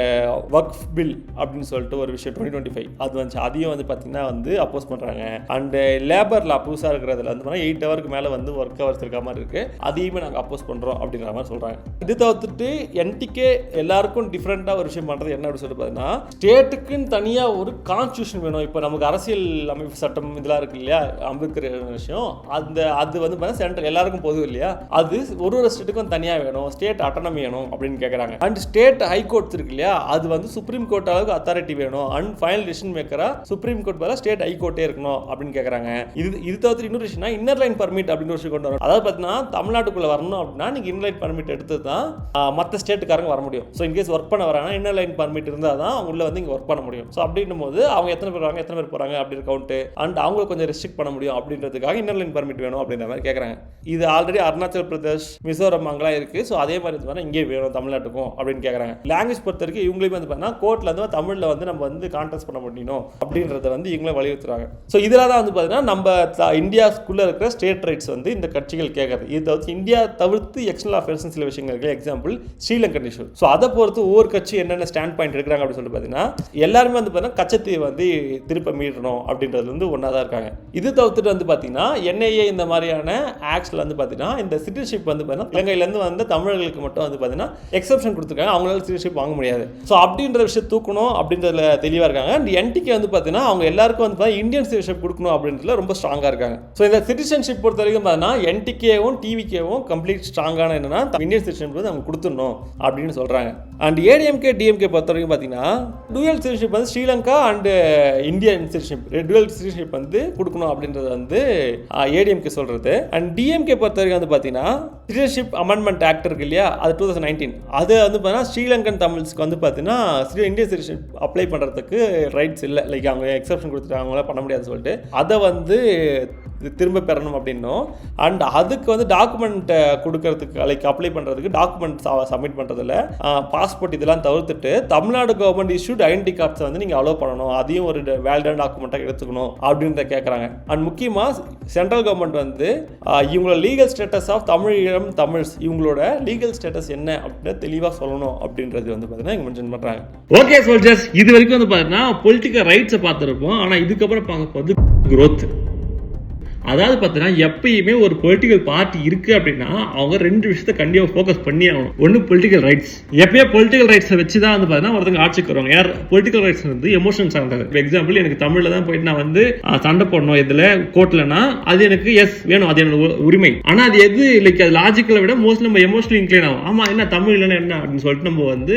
வக்ஃப் பில் அப்படின்னு சொல்லிட்டு ஒரு விஷயம் 2025 அது வந்து அதையும் வந்து பார்த்தீங்கன்னா வந்து அப்போஸ் பண்ணுறாங்க. அண்டு லேபர் லா புதுசாக இருக்கிறதுல வந்து 8 ஹவருக்கு மேலே வந்து ஒர்க் ஹவர்ஸ் இருக்க மாதிரி இருக்குது, அதையுமே நாங்கள் அப்போஸ் பண்ணுறோம் அப்படின்ற மாதிரி சொல்கிறாங்க. இது தவிர்த்துட்டு என்டிகே எல்லாருக்கும் டிஃப்ரெண்ட்டாக ஒரு விஷயம் பண்ணுறது என்ன அப்படின்னு சொல்லிட்டு பார்த்தீங்கன்னா ஸ்டேட்டுக்குன்னு தனியாக ஒரு கான்ஸ்டியூஷன் வேணும். இப்போ நமக்கு அரசியல் அமைப்பு சட்டம் இதெல்லாம் இருக்கு இல்லையா, அம்பேத்கர் விஷயம் அது வந்து பார்த்தீங்கன்னா சென்ட்ரல் எல்லாருக்கும் பொது இல்லையா, அது ஒரு ஸ்டேட்டுக்கும் தனியாக வேணும், ஸ்டேட் அட்டானமி வேணும் அப்படின்னு கேட்குறாங்க. அண்ட் ஸ்டேட் ஹைகோர்ட்ஸ் இருக்கு இல்லையா, அது வந்து சுப்ரீம் கோர்ட் அளவுக்கு அத்தாரிட்டி வேணும். அண்ட் ஃபைனல் டிசிஷன் மேக்கரா சுப்ரீம் கோர்ட் பதிலாக ஸ்டேட் ஹைகோர்ட்டே இருக்கணும் அப்படின்னு கேட்குறாங்க. இது தவிர்த்து இன்னொரு விஷயம்னா இன்னர் லைன் பர்மிட் அப்படின்னு ஒரு விஷயம் கொண்டு வரணும். அதாவது பார்த்தீங்கன்னா தமிழ்நாட்டுக்குள்ளே வரணும் அப்படின்னா நீங்கள் இன்னர் லைன் பர்மிட் எடுத்து தான் மற்ற ஸ்டேட்டுக்காரங்க வர முடியும். ஸோ இன்கேஸ் ஒர்க் பண்ண வராங்கன்னா இன்னர் லைன் பர்மிட் இருந்தால் தான் உள்ள வந்து இங்கே ஒர்க் பண்ண முடியும். முடியும். ஸோ அப்படின்னும் போது அவங்க எத்தனை பேர் வராங்க, எத்தனை பேர் போகிறாங்க அப்படின்ற கவுண்ட்டு அண்ட் அவங்க கொஞ்சம் ரெஸ்ட்ரிக்ட் பண்ண முடியும் அப்படின்றதுக்காக இன்னர் லைன் பர்மிட் வேணும் அப்படின்ற மாதிரி கேட்குறாங்க. இது ஆல்ரெடி அருணாச்சல் பிரதேஷ், மிசோரம் அங்கெல்லாம் இருக்குது. ஸோ அதே மாதிரி வந்து இங்கே வேணும் தமிழ்நாட்டுக்கும் அப்படின்னு கேட்குறாங்க. லாங்குவேஜ் பொறுத்த வரைக்கும் இவங்களையும் வந்து பார்த்தீங்கன்னா கோர்ட்டில் வந்து தமிழில் வந்து நம்ம வந்து கான்டெஸ்ட் பண்ண முடியணும் அப்படின்றத வந்து இவங்களும் வலியுறுத்துறாங்க. ஸோ இதில் தான் வந்து பார்த்தீங்கன்னா நம்ம இந்தியாவுக்குள்ளே இருக்கிற ஸ்டேட் ரைட்ஸ் வந்து இந்த கட்சிகள் கேட்குறது. இது தவிர்த்து இந்தியா தவிர்த்து எக்ஸ்டர்னல் அஃபேர்ஸ் சில விஷயங்கள் இருக்குது. Example Sri Lankan issue. ஸோ அதை பொறுத்து ஒவ்வொரு கட்சி என்னென்ன ஸ்டாண்ட் பாயிண்ட் எடுக்கிறாங்க அப்படின்னு சொல்லிட்டு பார்த்தீங்கன்னா எல்லாருமே வந்து பார்த்தீங்கன்னா கச்சத்தீவை வந்து திருப்ப மீறணும் அப்படின்றது வந்து ஒன்றா தான் இருக்காங்க. இது தவிர்த்துட்டு வந்து பார்த்தீங்கன்னா NIA இந்த மாதிரியான ஆக்ட்ஸில் வந்து பார்த்தீங்கன்னா இந்த சிட்டிசன்ஷிப் வந்து பார்த்தீங்கன்னா இலங்கையிலேருந்து வந்து தமிழர்களுக்கு மட்டும் வந்து பார்த்தீங்கன்னா எக்ஸப்ஷன் கொடுத்துருக்காங்க. அவங்களால சிட்டிசன்ஷிப் வாங்க முடியாது. ஸோ அப்படின்ற விஷயம் தூக்கணும் அப்படின்றதுல தெளிவாக இருக்காங்க. அண்ட் NTK வந்து பார்த்தீங்கன்னா அவங்க எல்லாருக்கும் வந்து இந்தியன் சிட்டிசன்ஷிப் கொடுக்கணும் அப்படின்றதுல ரொம்ப ஸ்ட்ராங்காக இருக்காங்க. ஸோ இந்த சிட்டிசன்ஷிப் பொறுத்த வரைக்கும் பார்த்தீங்கன்னா NTKவும் TVKவும் கம்ப்ளீட் ஸ்ட்ராங்கான என்னன்னா இந்தியன் சிட்டிசன்ஷிப் வந்து அவங்க கொடுத்துடணும் அப்படின்னு சொல்கிறாங்க. அண்ட் ADMK DMK பொறுத்த வரைக்கும் பார்த்தீங்கன்னா டூயல் சிட்டிசன்ஷிப் வந்து Sri Lanka and Indian citizenship dual citizenship வந்து கொடுக்கணும் அப்படின்றது வந்து ADMK சொல்கிறது. அண்ட் DMK பொறுத்த வரைக்கும் வந்து பார்த்தீங்கன்னா சிட்டிசன்ஷிப் அமெண்ட்மெண்ட் ஆக்ட் இருக்கு இல்லையா, அது 2019 அது வந்து பார்த்தீங்கன்னா ஸ்ரீலங்கன் தமிழ்ஸ்க்கு வந்து பார்த்தீங்கன்னா இந்தியன் சிட்டிசன்ஷிப் அப்ளை பண்ணுறதுக்கு ரைட்ஸ் இல்லை, லைக் அவங்க எக்ஸப்ஷன் கொடுத்துட்டு அவங்களால பண்ண முடியாதுன்னு சொல்லிட்டு அதை வந்து திரும்ப பெறணும் அப்படின்னும் அண்ட் அதுக்கு வந்து டாக்குமெண்ட் கொடுக்கறதுக்கு லைக் அப்ளை பண்ணுறதுக்கு டாக்குமெண்ட் சப்மிட் பண்ணுறதுல பாஸ்போர்ட் இதெல்லாம் தவிர்த்துட்டு தமிழ்நாடு கவர்மெண்ட் இஷ்யூட் ஐடென்டி கார்ட்ஸை வந்து நீங்கள் அலோவ் பண்ணணும், அதையும் ஒரு வேலிடான டாக்குமெண்ட்டாக எடுத்துக்கணும் அப்படின்றத கேட்குறாங்க. அண்ட் முக்கியமாக சென்ட்ரல் கவர்மெண்ட் வந்து இவங்களோட legal status of Tamil Eelam Tamils இவங்களோட லீகல் ஸ்டேட்டஸ் என்ன அப்படின்னு தெளிவாக சொல்லணும் அப்படின்றது வந்து பார்த்தீங்கன்னா இங்கே மென்ஷன் பண்ணுறாங்க. ஓகே சோல்ஜர்ஸ், இது வரைக்கும் வந்து பார்த்தீங்கன்னா பொலிட்டிக்கல் ரைட்ஸை பார்த்துருப்போம். ஆனால் இதுக்கப்புறம் பார்க்க போகிறது growth. அதாவது பார்த்தீங்கன்னா எப்பயுமே ஒரு பொலிட்டிக்கல் பார்ட்டி இருக்குது அப்படின்னா அவங்க ரெண்டு விஷயத்த கண்டிப்பாக ஃபோக்கஸ் பண்ணி ஆகணும். ஒன்று பொலிட்டிக்கல் ரைட்ஸ். எப்பயே பொலிட்டிக்கல் ரைட்ஸை வச்சு தான் வந்து பார்த்தீங்கன்னா ஒருத்தங்க ஆட்சிக்கு வருவாங்க. யார் பொலிட்டிக்கல் ரைட்ஸ் வந்து எமோஷன்ஸ் ஆனது. இப்போ எக்ஸாம்பிள் எனக்கு தமிழில் தான் போயிட்டு நான் வந்து சண்டை போடணும் இதில் கோர்ட்லனா அது எனக்கு எஸ் வேணும், அது என்னோட உரிமை. ஆனால் அது எது லைக் அது லாஜிக்கலை விட மோஸ்ட்லி நம்ம எமோஷனலி இன்க்ளைன் ஆகும். ஆமாம் என்ன தமிழ் இல்லைன்னா என்ன அப்படின்னு சொல்லிட்டு நம்ம வந்து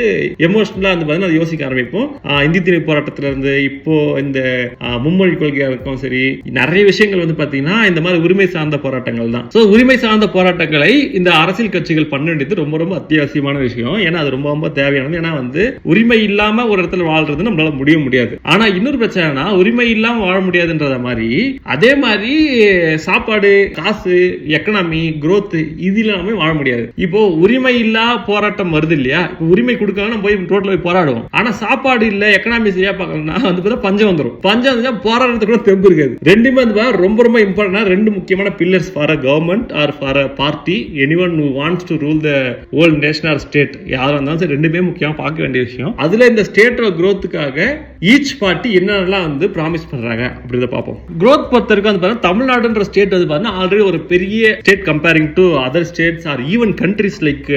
எமோஷனலாக வந்து பார்த்தீங்கன்னா அதை யோசிக்க ஆரம்பிப்போம். இந்தி திணை போராட்டத்திலிருந்து இப்போ இந்த மும்மொழி கொள்கையாக இருக்கும் சரி நிறைய விஷயங்கள் வந்து பார்த்தீங்கன்னா இந்த மாதிரி உரிமை சார்ந்த போராட்டங்கள் தான். சோ உரிமை சார்ந்த போராட்டங்களை இந்த அரசியல் கட்சிகள் பண்ண வேண்டியது ரொம்ப ரொம்ப அத்தியாவசியமான விஷயம். ஏன்னா அது ரொம்ப ரொம்ப தேவையானது. ஏன்னா வந்து உரிமை இல்லாம ஒரு இடத்துல வாழ்றது நம்மளால முடியாது. ஆனா இன்னொரு பிரச்சனைனா உரிமை இல்லாம வாழ முடியாதுன்றத மாதிரி அதே மாதிரி சாப்பாடு, காசு, எக்கனாமி, growth இது இல்லாம வாழ முடியாது. இப்போ உரிமை இல்லா போராட்டம் வருது இல்லையா, உரிமை கொடுக்காம நம்ம போய் ரோட்ல போய் போராடுவோம். ஆனா சாப்பாடு இல்ல, எக்கனாமி சரியா பார்க்கணும்னா வந்து பஞ்சம் வந்துடும். பஞ்சம் வந்து போராடுறதுக்கு கூட தெம்பு இருக்காது. ரெண்டுமே வந்து ரொம்ப ரொம்ப இம்பார்ட்டன்ட். ரெண்டு முக்கியமான pillars for a government or for a party, anyone who wants to rule the whole nation or state யாரா இருந்தாலும் ரெண்டுமே முக்கியமா பார்க்க வேண்டிய விஷயம். அதுல இந்த ஸ்டேட்டோட growthக்காக ஈச் பார்ட்டி என்னென்னலாம் வந்து ப்ராமிஸ் பண்றாங்க அப்படின்றத பார்ப்போம். growth பொறுத்தவரைக்கும் வந்து பாத்தீங்கன்னா தமிழ்நாடுன்ற ஸ்டேட் வந்து பாத்தீங்கன்னா ஆல்ரெடி ஒரு பெரிய state comparing to other states or even countries like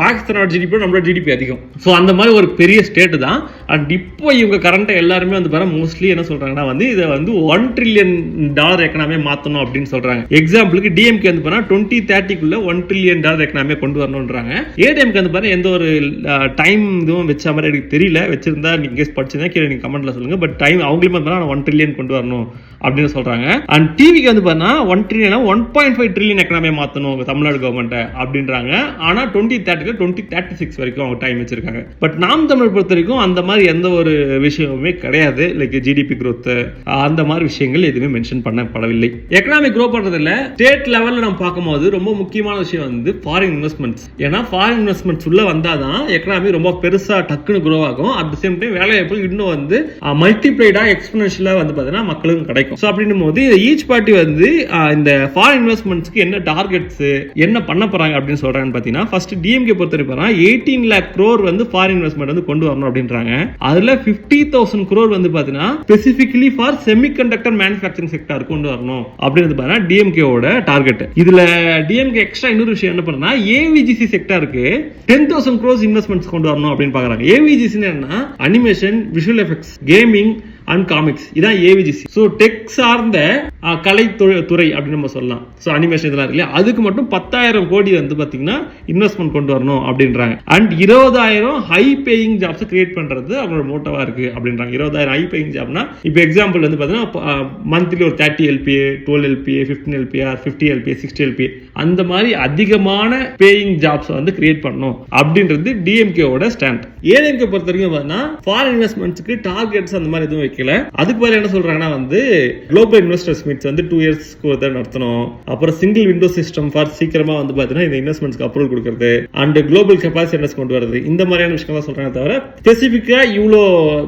பாகிஸ்தானோட ஜிடிபி நம்மளோட ஜிடிபி அதிகம். ஸோ அந்த மாதிரி ஒரு பெரிய ஸ்டேட் தான். அண்ட் இப்போ இவங்க கரண்டா எல்லாருமே வந்து பாருங்க மோஸ்ட்லி என்ன சொல்றாங்கன்னா வந்து இதை வந்து $1 trillion எக்கனாமியை மாற்றணும் அப்படின்னு சொல்றாங்க. எக்ஸாம்பிளுக்கு டிஎம்கே வந்து பாத்தீங்கன்னா 2030 $1 trillion எக்கனாமியை கொண்டு வரணும்ன்றாங்க. ஏடிஎம்கே வந்து பாத்தீங்கன்னா எந்த ஒரு டைம் இதுவும் வச்ச மாதிரி எனக்கு தெரியல. வச்சிருந்தா நீங்க படிச்சதா கீழே நீங்க கமெண்ட்ல சொல்லுங்க. பட் டைம் அவங்களுமே வந்து $1 trillion கொண்டு வரணும் அப்படின்னு சொல்றாங்க. அண்ட் டிவிக்கு வந்து பாத்தீங்கன்னா 1 trillion 1.5 trillion எக்கனாமியை மாற்றணும் தமிழ்நாடு கவர்மெண்ட் அப்படின்றாங்க. ஆனா 2036 வரைக்கும் அவங்க டைம் வச்சிருக்காங்க. பட் நாம் தமிழ் பொறுத்த வரைக்கும் அந்த மாதிரி எந்த ஒரு விஷயமுமே கிடையாது. லைக் ஜிடிபி growth அந்த மாதிரி விஷயங்கள் எதுவுமே மென்ஷன் பண்ணப்படவில்லை. எக்கனாமிக் க்ரோ பண்றதுல ஸ்டேட் லெவல்ல நம்ம பார்க்கும்போது ரொம்ப முக்கியமான விஷயம் வந்து ஃபாரின் இன்வெஸ்ட்மெண்ட்ஸ். ஏன்னா ஃபாரின் இன்வெஸ்ட்மெண்ட்ஸ் உள்ள வந்தாதான் எக்கனாமி ரொம்ப பெருசா டக்குன்னு க்ரோ ஆகும். அட் தி சேம் டைம் வேலை வாய்ப்பு இன்னும் வந்து மல்டிப்ளைடா எக்ஸ்போனன்ஷியலா வந்து பாத்தீங்கன்னா மக்களுக்கும் கிடைக்கும். ஸோ அப்படின்னும் போது ஈச் பார்ட்டி வந்து இந்த ஃபாரின் இன்வெஸ்ட்மெண்ட்ஸ்க்கு என்ன டார்கெட்ஸ் என்ன பண்ண போறாங்க அப்படின்னு சொல்றாங்கன்னு பாத்தீங்கன்னா ஃபர்ஸ்ட் டிஎம்கே பொறுத்த வரைக்கும் 18 lakh crore வந்து ஃபாரின் இன்வெஸ்ட்மெண்ட் வந்து கொண்டு வரணும் அப்படின்றாங்க. அதுல 50,000 crore வந்து பாத்தீங்கன்னா specifically for semiconductor manufacturing sector கொண்டு வரணும் அப்படின்றது பாத்தீங்கன்னா டிஎம்கேவோட டார்கெட். இதுல டிஎம்கே எக்ஸ்ட்ரா இன்னொரு விஷயம் என்ன பண்ணா ஏவிஜிசி செக்டாருக்கு 10,000 crores இன்வெஸ்ட்மெண்ட்ஸ் கொண்டு வரணும் அப்படின்னு பாக்குறாங்க. ஏவிஜிசி என்ன animation, visual effects, gaming and comics இதான் ஏவிஜிசி. ஸோ டெக் சார்ந்த கலை துறை அப்படின்னு நம்ம சொல்லலாம். ஸோ அனிமேஷன் இதெல்லாம் இருக்கு இல்லையா, அதுக்கு மட்டும் 10,000 கோடி வந்து பார்த்தீங்கன்னா இன்வெஸ்ட்மெண்ட் கொண்டு வரணும் அப்படின்றாங்க. And 20,000 high paying jobs create பண்றது அவங்களோட மோட்டவா இருக்கு அப்படின்றாங்க. 20,000 ஹை பேயிங் ஜாப்னா இப்போ எக்ஸாம்பிள் வந்து பார்த்தீங்கன்னா மந்த்லி ஒரு 30 LPA, 12 LPA, 15 LPA, 50 LPA, 60 LPA அந்த மாதிரி அதிகமான பேயிங் ஜாப்ஸ் வந்து கிரியேட் பண்ணணும் அப்படின்றது டிஎம்கேவோட ஸ்டாண்ட். ஏடிஎம்கே பொறுத்த வரைக்கும் பார்த்தீங்கன்னா ஃபாரின் இன்வெஸ்ட்மெண்ட்ஸ்க்கு டார்கெட்ஸ் அந்த மாதிரி எதுவும் வைக்கல. அதுக்கு பதில் என்ன சொல்றாங்கன்னா வந்து குளோபல் இன்வெஸ்டர்ஸ் மீட்ஸ் வந்து 2 இயர்ஸ்க்கு ஒரு தடவை நடத்தணும். அப்புறம் சிங்கிள் விண்டோ சிஸ்டம் ஃபார் சீக்கிரமா வந்து பார்த்தீங்கன்னா இந்த இன்வெஸ்ட்மெண்ட்ஸ்க்கு அப்ரூவல் கொடுக்கறது அண்ட் குளோபல் கெபாசிட்டிஸ் கொண்டு வரது, இந்த மாதிரியான விஷயங்கள் சொல்றாங்க. தவிர ஸ்பெசிஃபிக்கா இவ்வளோ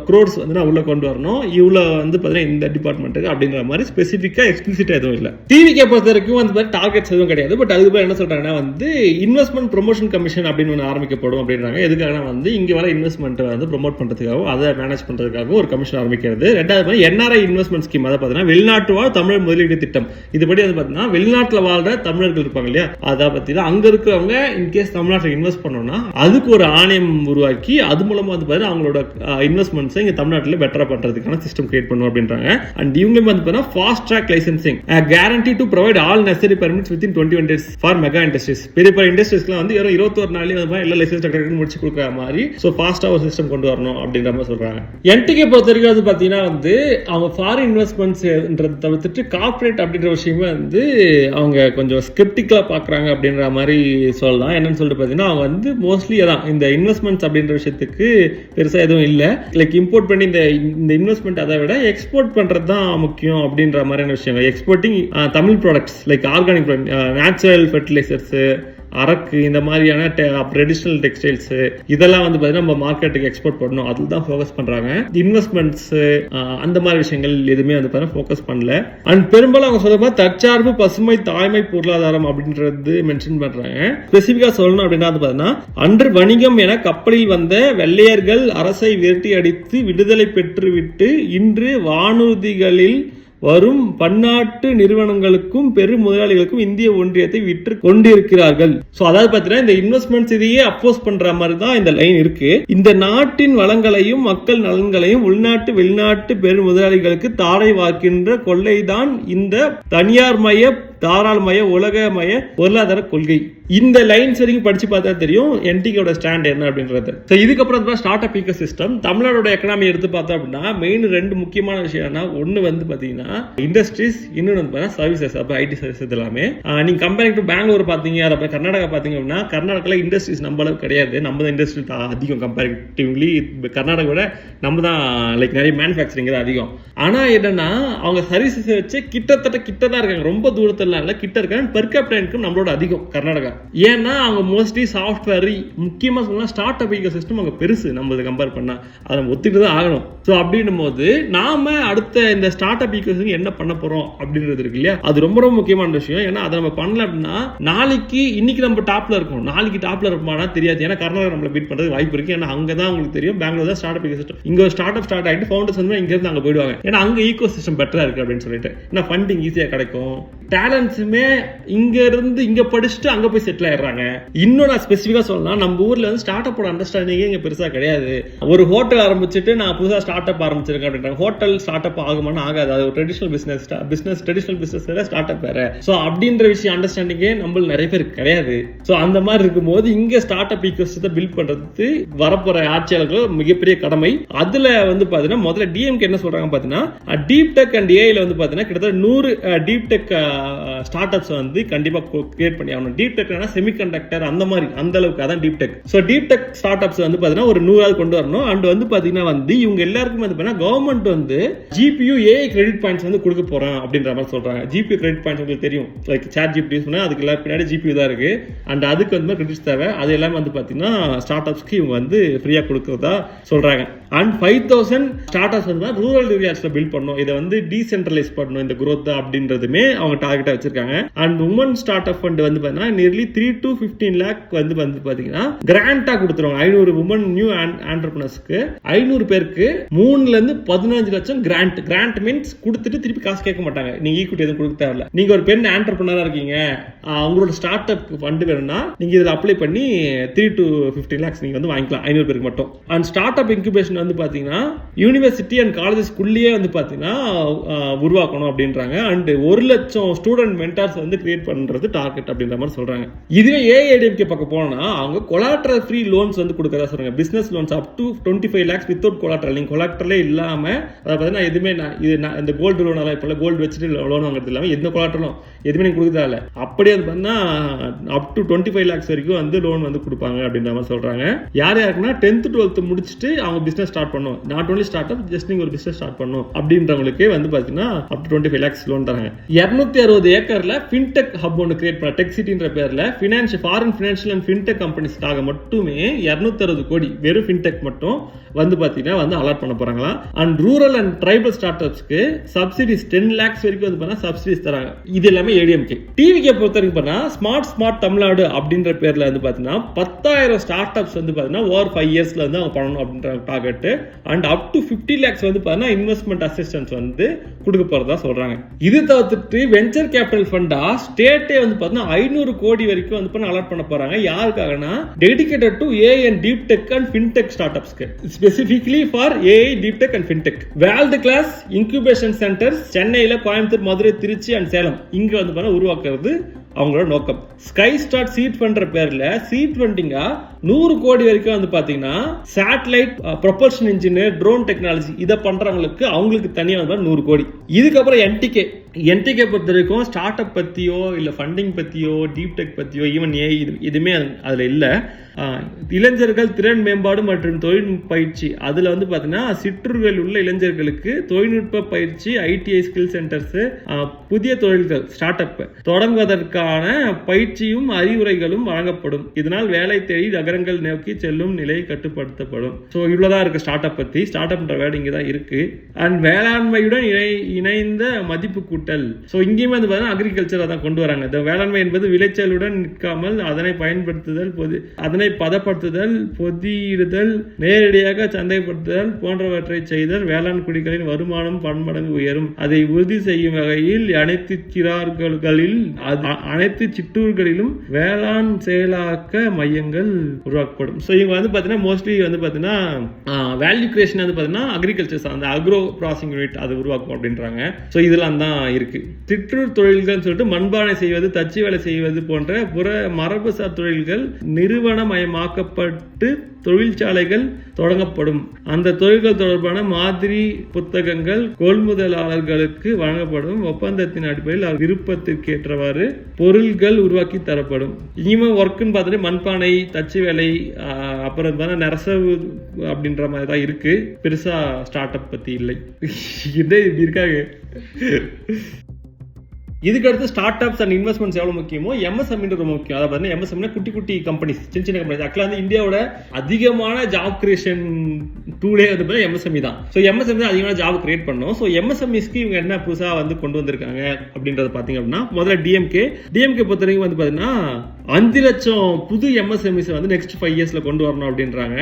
க்ரோர்ஸ் வந்து நான் உள்ள கொண்டு வரணும், இவ்வளோ வந்து பார்த்தீங்கன்னா இந்த டிபார்ட்மெண்ட்டுக்கு அப்படின்ற மாதிரி ஸ்பெசிஃபிக்கா எக்ஸ்பிளிசிட்டா எதுவும் இல்லை. டிவிகே பொறுத்த வரைக்கும் வந்து டார்கெட்ஸ் எதுவும் கிடையாது. பட் அதுக்கு என்ன சொல்றாங்கன்னா வந்து இன்வெஸ்ட்மெண்ட் ப்ரொமோஷன் கமிஷன் அப்படின்னு ஒன்று ஆரம்பிக்கப்படும் அப்படின்றாங்க. எதுக்காக வந்து இங்க வர இன்வெஸ்ட்மெண்ட் வந்து ப்ரொமோட் பண்றதுக்காகவும் அதை மேனேஜ் பண்றதுக்காகவும் ஒரு கமிஷன் ஆரம்பிக்கிறது. ரெண்டாவது என்ஆர்ஐ இன்வெஸ்ட்மெண்ட் ஸ்கீம், அதை பார்த்தீங்கன்னா வெளிநாட்டு வாழ் தமிழ் முதலீடு திட்டம். இதுபடி வந்து பார்த்தீங்கன்னா வெளிநாட்டில் வாழ்ற தமிழர்கள் இருப்பாங்க இல்லையா, அதை பத்தி அங்க இருக்கிறவங்க இன்கேஸ் தமிழ்நாட்டில் இன்வெஸ்ட் பண்ணணும்னா அதுக்கு ஒரு ஆணையம் உருவாக்கி அது மூலமா வந்து பார்த்தீங்கன்னா அவங்களோட இன்வெஸ்ட்மெண்ட்ஸை இங்க தமிழ்நாட்டில் பெட்டரா பண்றதுக்கான சிஸ்டம் கிரியேட் பண்ணுவோம் அப்படின்றாங்க. அண்ட் இவங்களும் வந்து பார்த்தீங்கன்னா fast track licensing guarantee to provide all necessary permits within 21 days for mega industries. பெரிய பெரிய இண்டஸ்ட்ரீஸ்லாம் வந்து 21 நாள்லயே எல்லா லைசன்ஸ் முடிச்சு கொடுக்குற மாதிரி ஸோ ஃபாஸ்டா ஒரு சிஸ்டம் கொண்டு வரணும் அப்படின்ற மாதிரி சொல்றாங்க. என்டிகே பொறுத்த வரைக்கும் வந்து பாத்தீங்கன்னா வந்து அவங்க ஃபாரின் இன்வெஸ்ட்மெண்ட்ஸ்ன்றதை தவிர்த்துட்டு கார்பரேட் அப்படின்ற விஷயமே வந்து அவங்க கொஞ்சம் ஸ்கெப்டிக்கலா பாக்குறாங்க அப்படின்ற மாதிரி சொல்லலாம். என்னன்னு சொல்லிட்டு பாத்தீங்கன்னா அவங்க வந்து மோஸ்ட்லி அதான் இந்த இன்வெஸ்ட்மெண்ட்ஸ் அப்படின்ற விஷயத்துக்கு பெருசா எதுவும் இல்லை. லைக் இம்போர்ட் பண்ணி இந்த இன்வெஸ்ட்மெண்ட் அதை விட எக்ஸ்போர்ட் பண்றது தான் முக்கியம் அப்படின்ற மாதிரியான விஷயங்கள். Exporting Tamil products like organic natural fertilisers, அரக்கு, இந்த மாதிரியான ட்ரெடிஷனல் டெக்ஸ்டைல்ஸ் இதெல்லாம் வந்து பார்த்தீங்கன்னா நம்ம மார்க்கெட்டுக்கு எக்ஸ்போர்ட் பண்ணணும், அதில் தான் ஃபோக்கஸ் பண்றாங்க. இன்வெஸ்ட்மெண்ட்ஸ் அந்த மாதிரி விஷயங்கள் எதுவுமே வந்து பார்த்தீங்கன்னா ஃபோக்கஸ் பண்ணல. அண்ட் பெரும்பாலும் அவங்க சொல்ல தற்சார்பு பசுமை தாய்மை பொருளாதாரம் அப்படின்றது மென்ஷன் பண்றாங்க. ஸ்பெசிஃபிக்கா சொல்லணும் அப்படின்னா வந்து பார்த்தீங்கன்னா அன்று வணிகம் என கப்பலில் வந்த வெள்ளையர்கள் அரசை விரட்டி அடித்து விடுதலை பெற்றுவிட்டு இன்று வானூர்திகளில் வரும் பன்னாட்டு நிறுவனங்களுக்கும் பெரும் முதலாளிகளுக்கும் இந்திய ஒன்றியத்தை விற்று கொண்டிருக்கிறார்கள். சோ அதாவது பாத்தீங்கன்னா இந்த இன்வெஸ்ட்மெண்ட்ஸ் இதையே அப்போஸ் பண்ற மாதிரி தான் இந்த லைன் இருக்கு. இந்த நாட்டின் வளங்களையும் மக்கள் நலன்களையும் உள்நாட்டு வெளிநாட்டு பெரும் முதலாளிகளுக்கு தாரை வார்க்கின்ற கொள்ளைதான் இந்த தனியார்மய தாராளமய உலகமய பொருளாதார கொள்கை. இந்த லைன்ஸ் வரைக்கும் படிச்சு பார்த்தா தெரியும் என்டிகேவோட ஸ்டாண்ட் என்ன அப்படின்றது. இதுக்கப்புறம் ஸ்டார்ட் அப் ஈகோ சிஸ்டம் தமிழ்நாடோட எக்கனாமி எடுத்து பார்த்தோம் அப்படின்னா மெயின் 2 முக்கியமான விஷயம். ஒன்னு வந்து பாத்தீங்கன்னா இண்டஸ்ட்ரீஸ், இன்னொன்று வந்து சர்வீசஸ், அப்ப ஐடி சர்வீஸ். எல்லாமே நீங்க கம்பேரிங் டு பெங்களூர் பாத்தீங்க, அப்புறம் கர்நாடகா பாத்தீங்க அப்படின்னா கர்நாடகால இண்டஸ்ட்ரீஸ் நம்ம அளவுக்கு கிடையாது. நம்ம தான் இண்டஸ்ட்ரி அதிகம் கம்பேரிட்டிவ்லி. கர்நாடகா விட நம்ம தான் லைக் நிறைய மேனுஃபேக்சரிங் அதிகம். ஆனா என்னன்னா அவங்க சர்வீசஸ் வச்சு கிட்ட தான் இருக்காங்க, ரொம்ப தூரத்துல கிட்ட இருக்காங்க. பெர் கேபிட்டா இன்கம் நம்மளோட அதிகம் கர்நாடகா. ஏன்னா அவங்க மோஸ்ட்லி சாஃப்ட்வேர், முக்கியமா சொல்லலாம் ஸ்டார்ட் அப் ஈகோ சிஸ்டம் அவங்க பெருசு நம்ம கம்பேர் பண்ணா, அதை ஒத்துட்டு தான் ஆகணும். ஸோ அப்படின்னும் போது நாம அடுத்த இந்த ஸ்டார்ட் அப் ஈகோ சிஸ்டம் என்ன பண்ண போறோம் அப்படின்றது இருக்கு இல்லையா, அது ரொம்ப ரொம்ப முக்கியமான விஷயம். ஏன்னா அதை நம்ம பண்ணல அப்படின்னா நாளைக்கு இன்னைக்கு நம்ம டாப்ல இருக்கோம், நாளைக்கு டாப்ல இருப்போம்னா தெரியாது. ஏன்னா கர்நாடகா நம்மள பீட் பண்றது வாய்ப்பு இருக்கு. ஏன்னா அங்கதான் உங்களுக்கு தெரியும் பெங்களூர் தான் ஸ்டார்ட் அப் ஈகோ சிஸ்டம். இங்க ஒரு ஸ்டார்ட் அப் ஸ்டார்ட் ஆகிட்டு ஃபவுண்டர்ஸ் வந்து இங்க இருந்து அங்க போயிடுவாங்க. ஏன்னா அங்க ஈகோ சிஸ்டம் பெட்டரா இருக்கு அப்படின்னு சொல்லிட்டு. ஏன்னா ஃபண்டிங் ஈஸியா கிடைக்கும், டேலண்ட்ஸுமே இங்க இருந்து இங்க படிச்சுட்டு அங்க போய் செட்டில் ஆயிடுறாங்க. இன்னும் நான் ஸ்பெசிஃபிக்கா சொல்லலாம், நம்ம ஊர்ல வந்து ஸ்டார்ட் அப்போட அண்டர்ஸ்டாண்டிங்கே இங்க பெருசா கிடையாது. ஒரு ஹோட்டல் ஆரம்பிச்சுட்டு நான் புதுசா ஸ்டார்ட் அப் ஆரம்பிச்சிருக்கேன் அப்படின்றாங்க. ஹோட்டல் ஸ்டார்ட் அப் ஆகுமான்னு ஆகாது. அது ஒரு ட்ரெடிஷனல் பிசினஸ் வேற, ஸ்டார்ட் அப் வேற. சோ அப்படின்ற விஷயம் அண்டர்ஸ்டாண்டிங்கே நம்ம நிறைய பேர் கிடையாது. சோ அந்த மாதிரி இருக்கும்போது இங்க ஸ்டார்ட் அப் ஈகோசிஸ்டத்தை பில்ட் பண்றது வரப்போற ஆட்சியாளர்கள் மிகப்பெரிய கடமை. அதுல வந்து பாத்தீங்கன்னா முதல்ல டிஎம்கே என்ன சொல்றாங்க பாத்தீங்கன்னா டீப் டெக் அண்ட் ஏஐல வந்து பாத்தீங்கன்னா கிட்டத்தட்ட 100 டீப் டெக் ஸ்டார்ட் அப்ஸ் வந்து கண்டிப்பா கிரியேட் பண்ணி ஆகணும். டீப் டெக்னா செமிகண்டக்டர் அந்த மாதிரி, அந்த அளவுக்கு அதான் deep tech. So deep tech start ups வந்து பாத்தீங்கன்னா ஒரு 100 கொண்டு வரணும். அண்ட் வந்து பாத்தீங்கன்னா வந்து இவங்க எல்லாருக்கும் வந்து பாத்தீங்கன்னா கவர்மெண்ட் வந்து ஜிபியூ ஏஐ கிரெடிட் பாயிண்ட்ஸ் வந்து கொடுக்க போறோம் அப்படின்ற மாதிரி சொல்றாங்க. ஜிபியூ கிரெடிட் பாயிண்ட்ஸ் உங்களுக்கு தெரியும், லைக் சாட் ஜிபிடி சொன்னா அதுக்கு எல்லாம் பின்னாடி ஜிபியூ தான் இருக்கு. அண்ட் அதுக்கு வந்து கிரெடிட்ஸ் தேவை. அது எல்லாமே வந்து பாத்தீங்கன்னா ஸ்டார்ட் அப்ஸ்க்கு இவங்க வந்து ஃப்ரீயா கொடுக்கறதா சொல்றாங்க. அண்ட் 5000 ஸ்டார்ட் அப்ஸ் வந்து ரூரல் ஏரியாஸ்ல பில்ட் பண்ணணும், இதை வந்து டீசென்ட்ரலைஸ் பண்ணணும் இந்த growth அப்படின்றதுமே அவங்க டார்கெட்டா வச்சிருக்காங்க. And woman startup fund வந்து பாத்தீங்கன்னா நியர்லி 3 to 15 lakh வந்து பாத்தீங்கன்னா கிராண்டா கொடுத்துருவாங்க. 500 உமன் நியூ ஆண்டர்பிரினர்ஸ்க்கு 500 பேருக்கு 3 ல இருந்து 15 லட்சம் கிராண்ட். கிராண்ட் மீன்ஸ் கொடுத்துட்டு திருப்பி காசு கேட்க மாட்டாங்க, நீங்க ஈக்விட்டி எதுவும் கொடுக்க தேவையில்ல. நீங்க ஒரு பெண் ஆண்டர்பிரினரா இருக்கீங்க, உங்களோட ஸ்டார்ட் அப் ஃபண்ட் வேணும்னா நீங்க இதுல அப்ளை பண்ணி 3 to 15 lakhs நீங்க வந்து வாங்கிக்கலாம் 500 பேருக்கு மட்டும். அண்ட் ஸ்டார்ட் அப் இன்குபேஷன் வந்து பாத்தீங்கன்னா யூனிவர்சிட்டி அண்ட் காலேஜஸ்க்குள்ளேயே வந்து பாத்தீங்கன்னா உருவாக்கணும் அப்படின்றாங்க. அண்ட் 1 லட்சம் ஸ்டூடெண்ட் மென்டார்ஸ் வந்து கிரியேட் பண்றது டார்கெட் அப்படின்ற மாதிரி சொல்றாங்க. இதுவே ஏஐடிஎம்கே பக்கம் போனா அவங்க கொலாட்ரல் ஃப்ரீ லோன்ஸ் வந்து கொடுக்கறதா சொல்றாங்க. Business loans up to 25 lakhs without collateral. நீங்க கொலாட்ரலே இல்லாம அதாவது பார்த்தீங்கன்னா எதுவுமே இந்த கோல்டு லோன் எல்லாம் இப்போ கோல்டு வச்சுட்டு லோன் வாங்குறது இல்லாமல் எந்த கொலாட்ரலும் எதுவுமே நீங்கள் கொடுக்குறதால அப்படியே அது பண்ணா அப் டு 25 lakhs வரைக்கும் வந்து லோன் வந்து கொடுப்பாங்க அப்படின்ற மாதிரி சொல்றாங்க. யார் யாருக்குன்னா 10th 12th முடிச்சுட்டு அவங்க பிசினஸ் ஸ்டார்ட் பண்ணும். Not only start up, just நீங்க ஒரு பிசினஸ் ஸ்டார்ட் பண்ணும் அப்படின்றவங்களுக்கே வந்து பாத்தீங்கன்னா அப் டு 25 lakhs லோன் தராங்க. 260 ஏக்கர்ல ஃபின்டெக் ஹப் ஒன்று கிரியேட் பண்ண டெக் சிட்டின்ற பேர்ல ஃபாரின் ஃபினான்ஷியல் அண்ட் ஃபின்டெக் கம்பெனிஸ்க்காக மட்டுமே 260 கோடி வெறும் ஃபின்டெக் மட்டும் வந்து பாத்தீங்கன்னா வந்து அலாட் பண்ண போறாங்களா. அண்ட் ரூரல் அண்ட் ட்ரைபல் ஸ்டார்ட் அப்ஸ்க்கு சப்சிடிஸ் 10 lakhs வரைக்கும் வந்து பண்ணா சப்சிடிஸ் தராங்க. இது எல்லாமே ஏடிஎம்கே. டிவிகே பொறுத்த வரைக்கும் பண்ணா ஸ்மார்ட் தமிழ்நாடு அப்படின்ற பேர்ல வந்து பாத்தீங்கன்னா 10,000 ஸ்டார்ட் அப்ஸ் வந்து பாத்தீங்கன்னா ஓவர் 5 இயர்ஸ்ல வந்து அவங்க பண்ணணும் அப்படின்ற target. And up to 50 lakhs வந்து பாத்தீங்கன்னா இன்வெஸ்ட்மெண்ட் அசிஸ்டன்ஸ் வந்து கொடுக்க போறதா சொல்றாங்க. இது தவிர்த்துட்டு வெஞ்சர் கேபிட்டல் ஃபண்டா ஸ்டேட்டே வந்து பாத்தீங்கன்னா 500 கோடி வரைக்கும் வந்து பண்ண அலாட் பண்ண போறாங்க. யாருக்காகனா dedicated to AI and deep tech and fintech ஸ்டார்ட் அப்ஸ்க்கு, specifically for AI deep tech and fintech. World class incubation centres சென்னையில, கோயம்புத்தூர், மதுரை, திருச்சி அண்ட் சேலம் இங்க வந்து பண்ண உருவாக்குறது அவங்களோட நோக்கம். ஸ்கை ஸ்டார்ட் சீட் பண்ற பேர்ல சீட் ஃபண்டிங்கா 100 கோடி வரைக்கும் வந்து பாத்தீங்கன்னா satellite propulsion engine, drone technology இதை பண்றவங்களுக்கு அவங்களுக்கு தனியா வந்து 100 கோடி. இதுக்கப்புறம் என்டிகே பொறுத்த வரைக்கும் ஸ்டார்ட் அப் பத்தியோ இல்ல ஃபண்டிங் பத்தியோ டீப் டெக் பத்தியோ ஈவன் ஏஐ இதுமே அதுல இல்ல. இளைஞர்கள் திறன் மேம்பாடு மற்றும் தொழில்நுட்ப பயிற்சி அதுல வந்து பாத்தீங்கன்னா சிற்றூர்களில் உள்ள இளைஞர்களுக்கு தொழில்நுட்ப பயிற்சி, ஐடிஐ ஸ்கில் சென்டர்ஸ், புதிய தொழில்கள் ஸ்டார்ட் அப் தொடங்குவதற்கான பயிற்சியும் அறிவுரைகளும் வழங்கப்படும். இதனால் வேலை தேடி நகரங்கள் நோக்கி செல்லும் நிலை கட்டுப்படுத்தப்படும். ஸோ இவ்வளவுதான் இருக்கு ஸ்டார்ட் அப் பத்தி. ஸ்டார்ட் அப்ன்ற வேர்டு இங்கே தான் இருக்கு. அண்ட் வேளாண்மையுடன் இணைந்த மதிப்பு கூட்டல். ஸோ இங்கேயுமே வந்து பார்த்தீங்கன்னா அக்ரிகல்ச்சர் அதான் கொண்டு வராங்க. இந்த வேளாண்மை என்பது விளைச்சலுடன் நிற்காமல் அதனை பயன்படுத்துதல், அதனை பதப்படுத்துதல், பொதியிடுதல், நேரடியாக சந்தைப்படுத்துதல் போன்றவற்றை செய்தல் வேளாண் குடிகளின் வருமானம் பன்மடங்கு உயரும். அதை உறுதி செய்யும் வகையில் அனைத்து சிற்றூர்களிலும் வேளாண் செயலாக்க மையங்கள் உருவாக்கப்படும். ஸோ இவங்க வந்து பார்த்தீங்கன்னா மோஸ்ட்லி வந்து பார்த்தீங்கன்னா வேல்யூ கிரியேஷன் வந்து பார்த்தீங்கன்னா அக்ரிகல்ச்சர் அந்த அக்ரோ ப்ராசஸிங் யூனிட் அது உருவாக்கும் அப்படின்றாங்க. ஸோ இதெல்லாம் தான் இருக்கு. சிற்றூர் தொழில்கள் சொல்லிட்டு மண்பானை செய்வது, தச்சு வேலை செய்வது போன்ற மரபுசார் தொழில்கள் நிறுவனமயமாக்கப்பட்டு தொழிற்சாலைகள் தொடங்கப்படும். அந்த தொழில்கள் தொடர்பான மாதிரி புத்தகங்கள் கொள்முதலாளர்களுக்கு வழங்கப்படும். ஒப்பந்தத்தின் அடிப்படையில் விருப்பத்திற்கு ஏற்றவாறு பொருள்கள் உருவாக்கி தரப்படும். இனிமே ஒர்க்குன்னு பார்த்துட்டு மண்பானை, தச்சு வேலை, அப்புறம் நெரசவு அப்படின்ற மாதிரி தான் இருக்கு. பெருசா ஸ்டார்ட் அப் பத்தி இல்லை. இதே இருக்காங்க. இதுக்கு அடுத்து ஸ்டார்ட் அப்ஸ் அண்ட் இன்வெஸ்ட்மெண்ட்ஸ் எவ்வளவு முக்கியமோ எம்எஸ்எம்இ ரொம்ப முக்கியம். அதாவது பார்த்தீங்கன்னா எம்எஸ்எம்இ குட்டி குட்டி கம்பெனிஸ், சின்ன கம்பெனிஸ். ஆக்சுவலாக வந்து இந்தியாவோட அதிகமான ஜாப் கிரியேஷன் டூலே வந்து எம்எஸ்எம்இ தான். ஸோ எம்எஸ்எம்இ தான் அதிகமான ஜாப் கிரியேட் பண்ணோம். ஸோ எம்எஸ்எம்இஸ்க்கு இவங்க என்ன புதுசாக வந்து கொண்டு வந்திருக்காங்க அப்படின்றத பார்த்தீங்க அப்படின்னா, முதல்ல டிஎம்கே பொறுத்த வரைக்கும் வந்து பார்த்தீங்கன்னா 5 லட்சம் புது எம்எஸ்எம்இஸ் வந்து நெக்ஸ்ட் 5 இயர்ஸ்ல கொண்டு வரணும் அப்படின்றாங்க.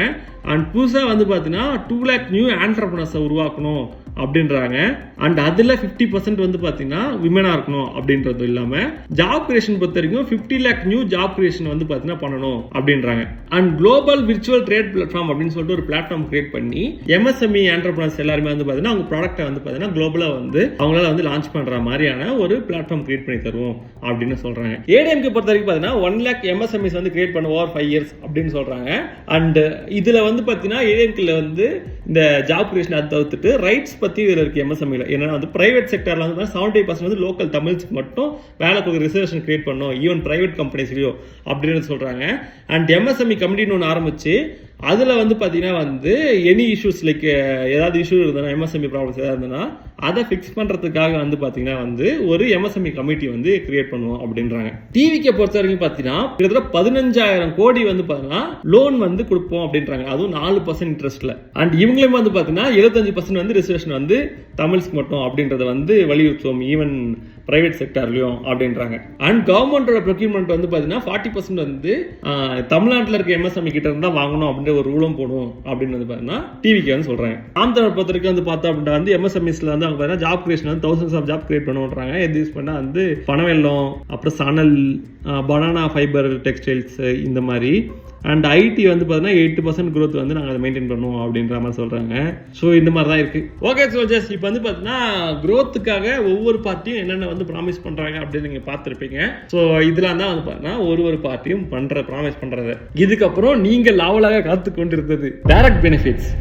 அண்ட் புதுசாக வந்து பார்த்தீங்கன்னா 2 lakh நியூ ஆண்டர்பிரனர்ஸை உருவாக்கணும் அப்படின்றாங்க. அண்ட் அதுல 50% வந்து பாத்தீங்கன்னா விமனா இருக்கணும் அப்படின்றது இல்லாம ஜாப் கிரியேஷன் பொறுத்த வரைக்கும் 50 lakh நியூ ஜாப் கிரியேஷன் வந்து பாத்தீங்கன்னா பண்ணணும் அப்படின்றாங்க. And global virtual trade platform அப்படின்னு சொல்லிட்டு ஒரு பிளாட்ஃபார்ம் கிரியேட் பண்ணி எம்எஸ்எம்இ ஆண்டர்பிரனர்ஸ் எல்லாருமே வந்து பாத்தீங்கன்னா அவங்க ப்ராடக்ட்டை வந்து பாத்தீங்கன்னா குளோபலா வந்து அவங்களால வந்து லான்ச் பண்ற மாதிரியான ஒரு பிளாட்ஃபார்ம் கிரியேட் பண்ணி தருவோம் அப்படின்னு சொல்றாங்க. ஏடிஎம்கே பொறுத்த வரைக்கும் பாத்தீங்கன்னா 1 lakh எம்எஸ்எம்இஸ் வந்து கிரியேட் பண்ணுவோம் ஓவர் 5 இயர்ஸ் அப்படின்னு சொல்றாங்க. அண்ட் இதுல வந்து பாத்தீங்கன்னா ஏடிஎம்கேல வந்து இந்த ஜாப் கிரியேஷன் அதை தவிர்த்துட்டு ரைட்ஸ் பத்தி இதுல இருக்கு. எம்எஸ்எம்இல என்னன்னா வந்து பிரைவேட் செக்டர்ல வந்து 70% வந்து லோக்கல் தமிழ்ஸ்க்கு மட்டும் வேலை கொடுக்க ரிசர்வேஷன் கிரியேட் பண்ணணும், ஈவன் பிரைவேட் கம்பெனிஸ்லயும் அப்படின்னு சொல்றாங்க. அண்ட் எம்எஸ்எம்இ கமிட்டின்னு ஒன்று ஆரம்பிச்சு அதுல வந்து பாத்தீங்கன்னா வந்து எனி இஷ்யூஸ் லைக் ஏதாவது இஷ்யூ இருந்தா எம்எஸ்எம்இ ப்ராப்ளம்ஸ் ஏதாவது இருந்ததுன்னா அதை ஃபிக்ஸ் பண்றதுக்காக வந்து பாத்தீங்கன்னா வந்து ஒரு எம்எஸ்எம்இ கமிட்டி வந்து கிரியேட் பண்ணுவோம் அப்படின்றாங்க. டிவிக்கு பொறுத்த வரைக்கும் பாத்தீங்கன்னா கிட்டத்தட்ட 15,000 கோடி வந்து பாத்தீங்கன்னா லோன் வந்து கொடுப்போம் அப்படின்றாங்க. அதுவும் 4% இன்ட்ரெஸ்ட்ல. அண்ட் இவங்களும் வந்து பாத்தீங்கன்னா 75% வந்து ரிசர்வேஷன் வந்து தமிழ்ஸ்க்கு மட்டும் அப்படின்றத வந்து வலியுறுத்துவோம் ஈவன் பிரைவேட் செக்டர்லயும் அப்படின்றாங்க. அண்ட் கவர்மெண்டோட ப்ரொக்யூர்மெண்ட் வந்து பாத்தீங்கன்னா 40% வந்து தமிழ்நாட்டில் இருக்க எம்எஸ்எம்இ கிட்ட இருந்தா வாங்கணும் அப்படின்ற ஒரு ரூலும் போடும் அப்படின்னு வந்து பாத்தீங்கன்னா டிவிக்கு வந்து சொல்றாங்க. நாம் தமிழ் பொறுத்த வரைக்கும் வந்து பார்த்தா அப்படின்னா வந்து எம்எஸ்எம்இஸ்ல வந்து அவங்க பாத்தீங்கன்னா ஜாப் கிரியேஷன் வந்து thousands ஆஃப் ஜாப் கிரியேட் பண்ணுவாங்க. எது யூஸ் பண்ணா வந்து பனவெல்லம், அப்புறம் சணல், பனானா ஃபைபர் டெக்ஸ்டைல்ஸ் இந்த மாதிரி. அண்ட் ஐடி வந்து பார்த்தீங்கன்னா 8% growth வந்து நாங்கள் அதை மெயின்டைன் பண்ணுவோம் அப்படின்ற மாதிரி சொல்கிறாங்க. ஸோ இந்த மாதிரி தான் இருக்குது. ஓகே சோல்ஜர்ஸ், இப்போ வந்து பார்த்தீங்கன்னா growthக்காக ஒவ்வொரு பார்ட்டியும் என்னென்ன வந்து ப்ராமிஸ் பண்ணுறாங்க அப்படின்னு நீங்கள் பார்த்துருப்பீங்க. ஸோ இதெல்லாம் தான் வந்து பார்த்தீங்கன்னா ஒரு பார்ட்டியும் ப்ராமிஸ் பண்ணுறது. இதுக்கப்புறம் நீங்கள் லாவலாக காத்து கொண்டிருந்தது டைரக்ட் பெனிஃபிட்ஸ்.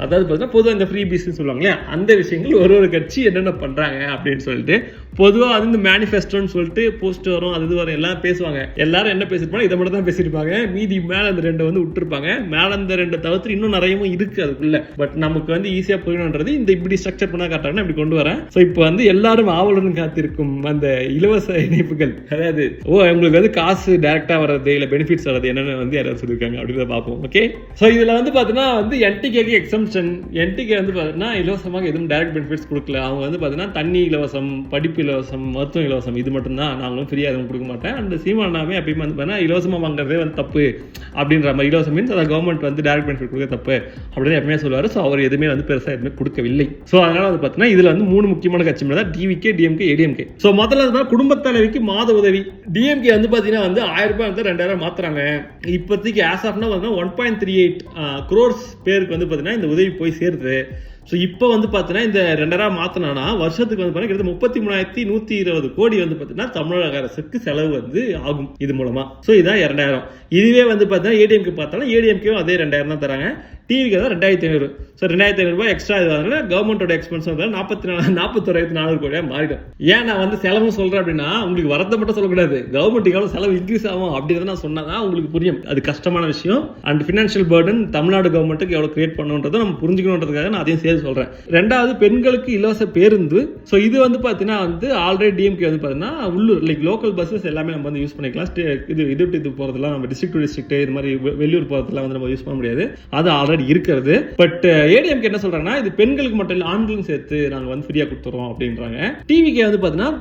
அதாவது பார்த்தீங்கன்னா பொதுவாக இந்த ஃப்ரீ பீஸ்ன்னு சொல்லுவாங்க இல்லையா, அந்த விஷயங்கள் ஒரு கட்சி என்னென்ன பண்ணுறாங்க அப்படின்னு சொல்லிட்டு பொதுவாக அது இந்த மேனிஃபெஸ்டோன்னு சொல்லிட்டு போஸ்ட் வரும், அது வரும், எல்லாம் பேசுவாங்க. எல்லாரும் என்ன பேசியிருப்பாங்க, இதை மட்டும் தான் பேசியிருப்பாங்க. மீதி மேலே அந்த 2 வந்து விட்டுருப்பாங்க. மேலே அந்த 2 தவிர்த்து இன்னும் நிறையவும் இருக்குது அதுக்குள்ள. பட் நமக்கு வந்து ஈஸியாக புரியணுன்றது இந்த இப்படி ஸ்ட்ரக்சர் பண்ணால் காட்டாங்கன்னா இப்படி கொண்டு வரேன். ஸோ இப்போ வந்து எல்லாரும் ஆவலுடன் காத்திருக்கும் அந்த இலவச இணைப்புகள், அதாவது உங்களுக்கு வந்து காசு டேரெக்டாக வர்றது இல்லை பெனிஃபிட்ஸ் வர்றது என்னென்ன வந்து யாராவது சொல்லியிருக்காங்க அப்படின்றத பார்ப்போம். ஓகே, ஸோ இதில் வந்து பார்த்தீங்கன்னா வந்து என்டிகேக்கு எக்ஸம்ஷன். என்டிகே வந்து பார்த்தீங்கன்னா இலவசமாக எதுவும் டைரக்ட் பெனிஃபிட்ஸ் கொடுக்கல. அவங்க வந்து பார்த்தீங்கன்னா தண்ணி இலவசம், படிப்பு இலவசம், மருத்துவம் இலவசம், இது மட்டும்தான். நாங்களும் ஃப்ரீயாக எதுவும் கொடுக்க மாட்டேன். அந்த சீமானாவே எப்பயுமே வந்து பார்த்தீங்கன்னா இலவசமாக வாங்குறதே வந்து தப்பு அப்படின்ற மாதிரி. இலவசம் மீன்ஸ் அதை கவர்மெண்ட் வந்து டைரக்ட் பெனிஃபிட் கொடுக்க தப்பு அப்படின்னு எப்பவுமே சொல்லுவார். ஸோ அவர் எதுவுமே வந்து பெருசாக எதுவுமே கொடுக்கவில்லை. ஸோ அதனால வந்து பார்த்தீங்கன்னா இதில் வந்து 3 முக்கியமான கட்சி தான், டிவிகே, டிஎம்கே, ஏடிஎம்கே. ஸோ முதல்ல வந்து குடும்ப தலைவிக்கு மாத உதவி. டிஎம்கே வந்து பார்த்தீங்கன்னா வந்து 1000 ரூபாய் வந்து 2000 மாத்துறாங்க. இப்போதைக்கு ஆஸ் ஆஃப்னா வந்து 1.38 crores பேருக்கு வந்து பார்த்தீங்கன்னா இந்த உதவி போய் சேருது. ஸோ இப்போ வந்து பார்த்தீங்கன்னா இந்த 2000 மாற்றினா வருஷத்துக்கு வந்து பார்த்தீங்கன்னா 33,120 கோடி வந்து பார்த்தீங்கன்னா தமிழக அரசுக்கு செலவு வந்து ஆகும் இது மூலமா. ஸோ இதுதான் 2000. இதுவே வந்து பார்த்தீங்கன்னா ஏடிஎம்கே பார்த்தாலும் ஏடிஎம்கேவும் அதே 2000 தான் தராங்க. டிவிக்கு தான் 2500. ஸோ 2500 ரூபாய் எக்ஸ்ட்ரா இதுனால கவர்மெண்டோட எக்ஸ்பென்ஸ் வந்து 41,400 கோடியாக மாறிடும். ஏன் நான் வந்து செலவு சொல்கிறேன் அப்படின்னா உங்களுக்கு வரத்தை மட்டும் சொல்லக்கூடாது, கவர்மெண்ட்டுக்கு எவ்வளோ செலவு இன்க்ரீஸ் ஆகும் அப்படின்றத நான் சொன்னால் தான் உங்களுக்கு புரியும். அது கஷ்டமான விஷயம். அண்ட் ஃபினான்ஷியல் பர்டன் தமிழ்நாடு கவர்மெண்ட்டுக்கு எவ்வளோ கிரியேட் பண்ணணுன்றதை நம்ம புரிஞ்சுக்கணுன்றதுக்காக நான் அதையும் சேர்த்து சொல்கிறேன். 2வது பெண்களுக்கு இலவச பேருந்து. ஸோ இது வந்து பார்த்தீங்கன்னா வந்து ஆல்ரெடி டிஎம்கே வந்து பார்த்தீங்கன்னா உள்ளூர் லைக் லோக்கல் பஸ்ஸஸ் எல்லாமே நம்ம வந்து யூஸ் பண்ணிக்கலாம். இது போகிறதுலாம் நம்ம டிஸ்ட்ரிக்ட் டு டிஸ்ட்ரிக்ட் இது மாதிரி வெளியூர் போகிறதுலாம் வந்து நம்ம யூஸ் பண்ண முடியாது. அது ஆல்ரெடி இருக்கிறது. பட் ஏடிஎம்கே என்ன சொல்றாங்கன்னா இது பெண்களுக்கு மட்டும் இல்ல ஆண்களும் சேர்த்து நாங்க வந்து ஃப்ரீயா கொடுத்துறோம் அப்படின்றாங்க. டிவிகே வந்து பாத்தீங்கன்னா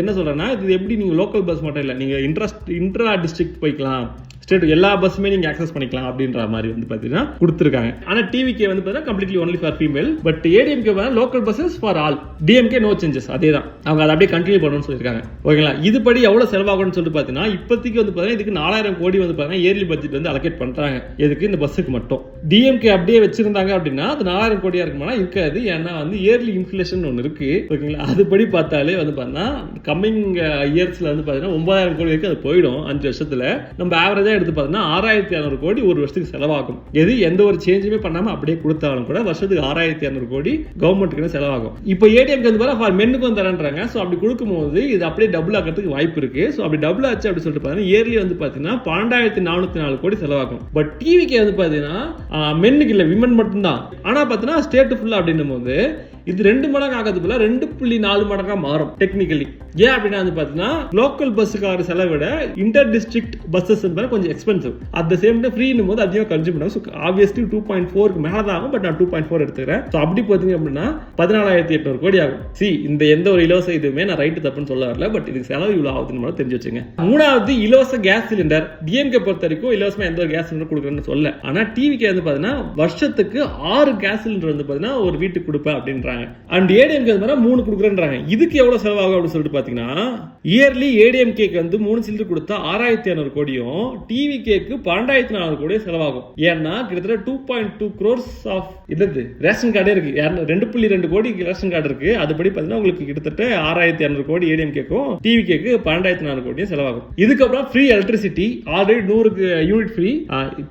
என்ன சொல்றாங்கன்னா இது எப்படி நீங்க லோக்கல் பஸ் மட்டும் இல்ல, நீங்க இன்ட்ரா டிஸ்ட்ரிக்ட் போய்க்கலாம், ஸ்டேட் எல்லா பஸ்ஸுமே நீங்க ஆக்சஸ் பண்ணிக்கலாம் அப்படின்ற மாதிரி வந்து பாத்தீங்கன்னா கொடுத்துருக்காங்க. ஆனா டிவிகே வந்து பாத்தீங்கன்னா completely only for female. But ADMK local buses for all. DMK no changes, அதே தான். அவங்க அதை அப்படியே கண்டினியூ பண்ணணும்னு சொல்லியிருக்காங்க. ஓகேங்களா, இதுபடி எவ்வளவு செலவாகும்னு சொல்லிட்டு பாத்தீங்கன்னா இப்போதைக்கு வந்து பாத்தீங்கன்னா இதுக்கு 4000 கோடி வந்து பாத்தீங்கன்னா இயர்லி பட்ஜெட் வந்து அலோகேட் பண்றாங்க. எதுக்கு? இந்த பஸ்ஸுக்கு மட்டும். டிஎம்கே அப்படியே வச்சிருந்தாங்க அப்படின்னா அது 4000 கோடியா இருக்குமா? இருக்காது. ஏன்னா வந்து இயர்லி இன்ஃபிளேஷன் ஒன்று இருக்கு. ஓகேங்களா, அதுபடி பார்த்தாலே வந்து பாத்தீங்கன்னா கம்மிங் இயர்ஸ்ல வந்து பாத்தீங்கன்னா 9000 கோடி வரைக்கும் அது போயிடும் 5 வருஷத்துல. நம்ம ஆவரேஜா எடுத்து பார்த்தோம்னா 6600 கோடி ஒரு வருஷத்துக்கு செலவாகும். எந்த ஒரு சேஞ்சுமே பண்ணாம அப்படியே கொடுத்தாலும் கூட வருஷத்துக்கு 6600 கோடி கவர்மெண்ட்டுக்கு செலவாகும். இப்போ ஏடிஎம்க்கு வந்து பாத்தீங்கன்னா மென்னுக்கு வந்து தரேன்றாங்க. ஸோ அப்படி கொடுக்கும்போது இது அப்படியே டபுள் ஆகிறதுக்கு வாய்ப்பு இருக்கு. ஸோ அப்படி டபுள் ஆச்சு அப்படி சொல்லிட்டு பார்த்தீங்கன்னா இயர்லி வந்து பார்த்தீங்கன்னா 12404 கோடி செலவாகும். பட் டிவிக்கு வந்து பார்த்தீங்கன்னா மென்னுக்கு இல்லை, விமன் மட்டும்தான். ஆனால் பார்த்தீங்கன்னா ஸ்டேட் ஃபுல்லாக அப்படின்னும் போது இது 2 மடங்கு ஆகிறதுக்குள்ள 2.4 மடங்கா மாறும் டெக்னிக்கலி. ஏன் அப்படின்னா வந்து பார்த்தீங்கன்னா லோக்கல் பஸ்ஸுக்கான செலவை விட இன்டர் டிஸ்ட்ரிக்ட் பஸ்ஸஸ் கொஞ்சம் expensive. At the same time ஃப்ரீனும் போது அதிகமாக கன்சியூம் பண்ணுவோம். ஸோ ஆப்வியஸ்லி 2.4க்கு மேலே தான் ஆகும். பட் நான் 2.4 எடுத்துக்கிறேன். ஸோ அப்படி பார்த்தீங்க அப்படின்னா 14800 கோடி ஆகும். இந்த எந்த ஒரு இலவச இதுவுமே நான் ரைட்டு தப்புன்னு சொல்ல வரல. பட் இதுக்கு செலவு இவ்வளோ ஆகுதுன்னு மட்டும் தெரிஞ்சு வச்சுங்க. 3வது இலவச கேஸ் சிலிண்டர். டிஎம்கே பொறுத்த வரைக்கும் இலவசமாக எந்த ஒரு கேஸ் சிலிண்டர் கொடுக்குறேன்னு சொல்ல. ஆனால் டிவிக்கு வந்து பார்த்தீங்கன்னா வருஷத்துக்கு 6 கேஸ் சிலிண்டர் வந்து பார்த்தீங்கன்னா ஒரு வீட்டுக்கு கொடுப்பேன் அப்படின்றாங்க. அண்ட் ஏடிஎம்கே வந்து 3 கொடுக்குறேன்றாங்க. இதுக்கு எவ்வளவு செலவாகும் அப்படின்னு சொல்லிட்டு பாத்தீங்கன்னா இயர்லி ஏடிஎம்கேக்கு வந்து 3 சிலிண்டர் கொடுத்தா 6500 கோடியும் டிவிகேக்கு 12400 கோடியும் செலவாகும். ஏன்னா கிட்டத்தட்ட 2.2 crores ஆஃப் இது ரேஷன் கார்டே இருக்கு. 2.2 கோடி ரேஷன் கார்டு இருக்கு. அதுபடி பார்த்தீங்கன்னா உங்களுக்கு கிட்டத்தட்ட 6500 கோடி ஏடிஎம்கேக்கும் டிவிகேக்கு 12400 கோடியும் செலவாகும். இதுக்கப்புறம் free electricity already 100 unit free.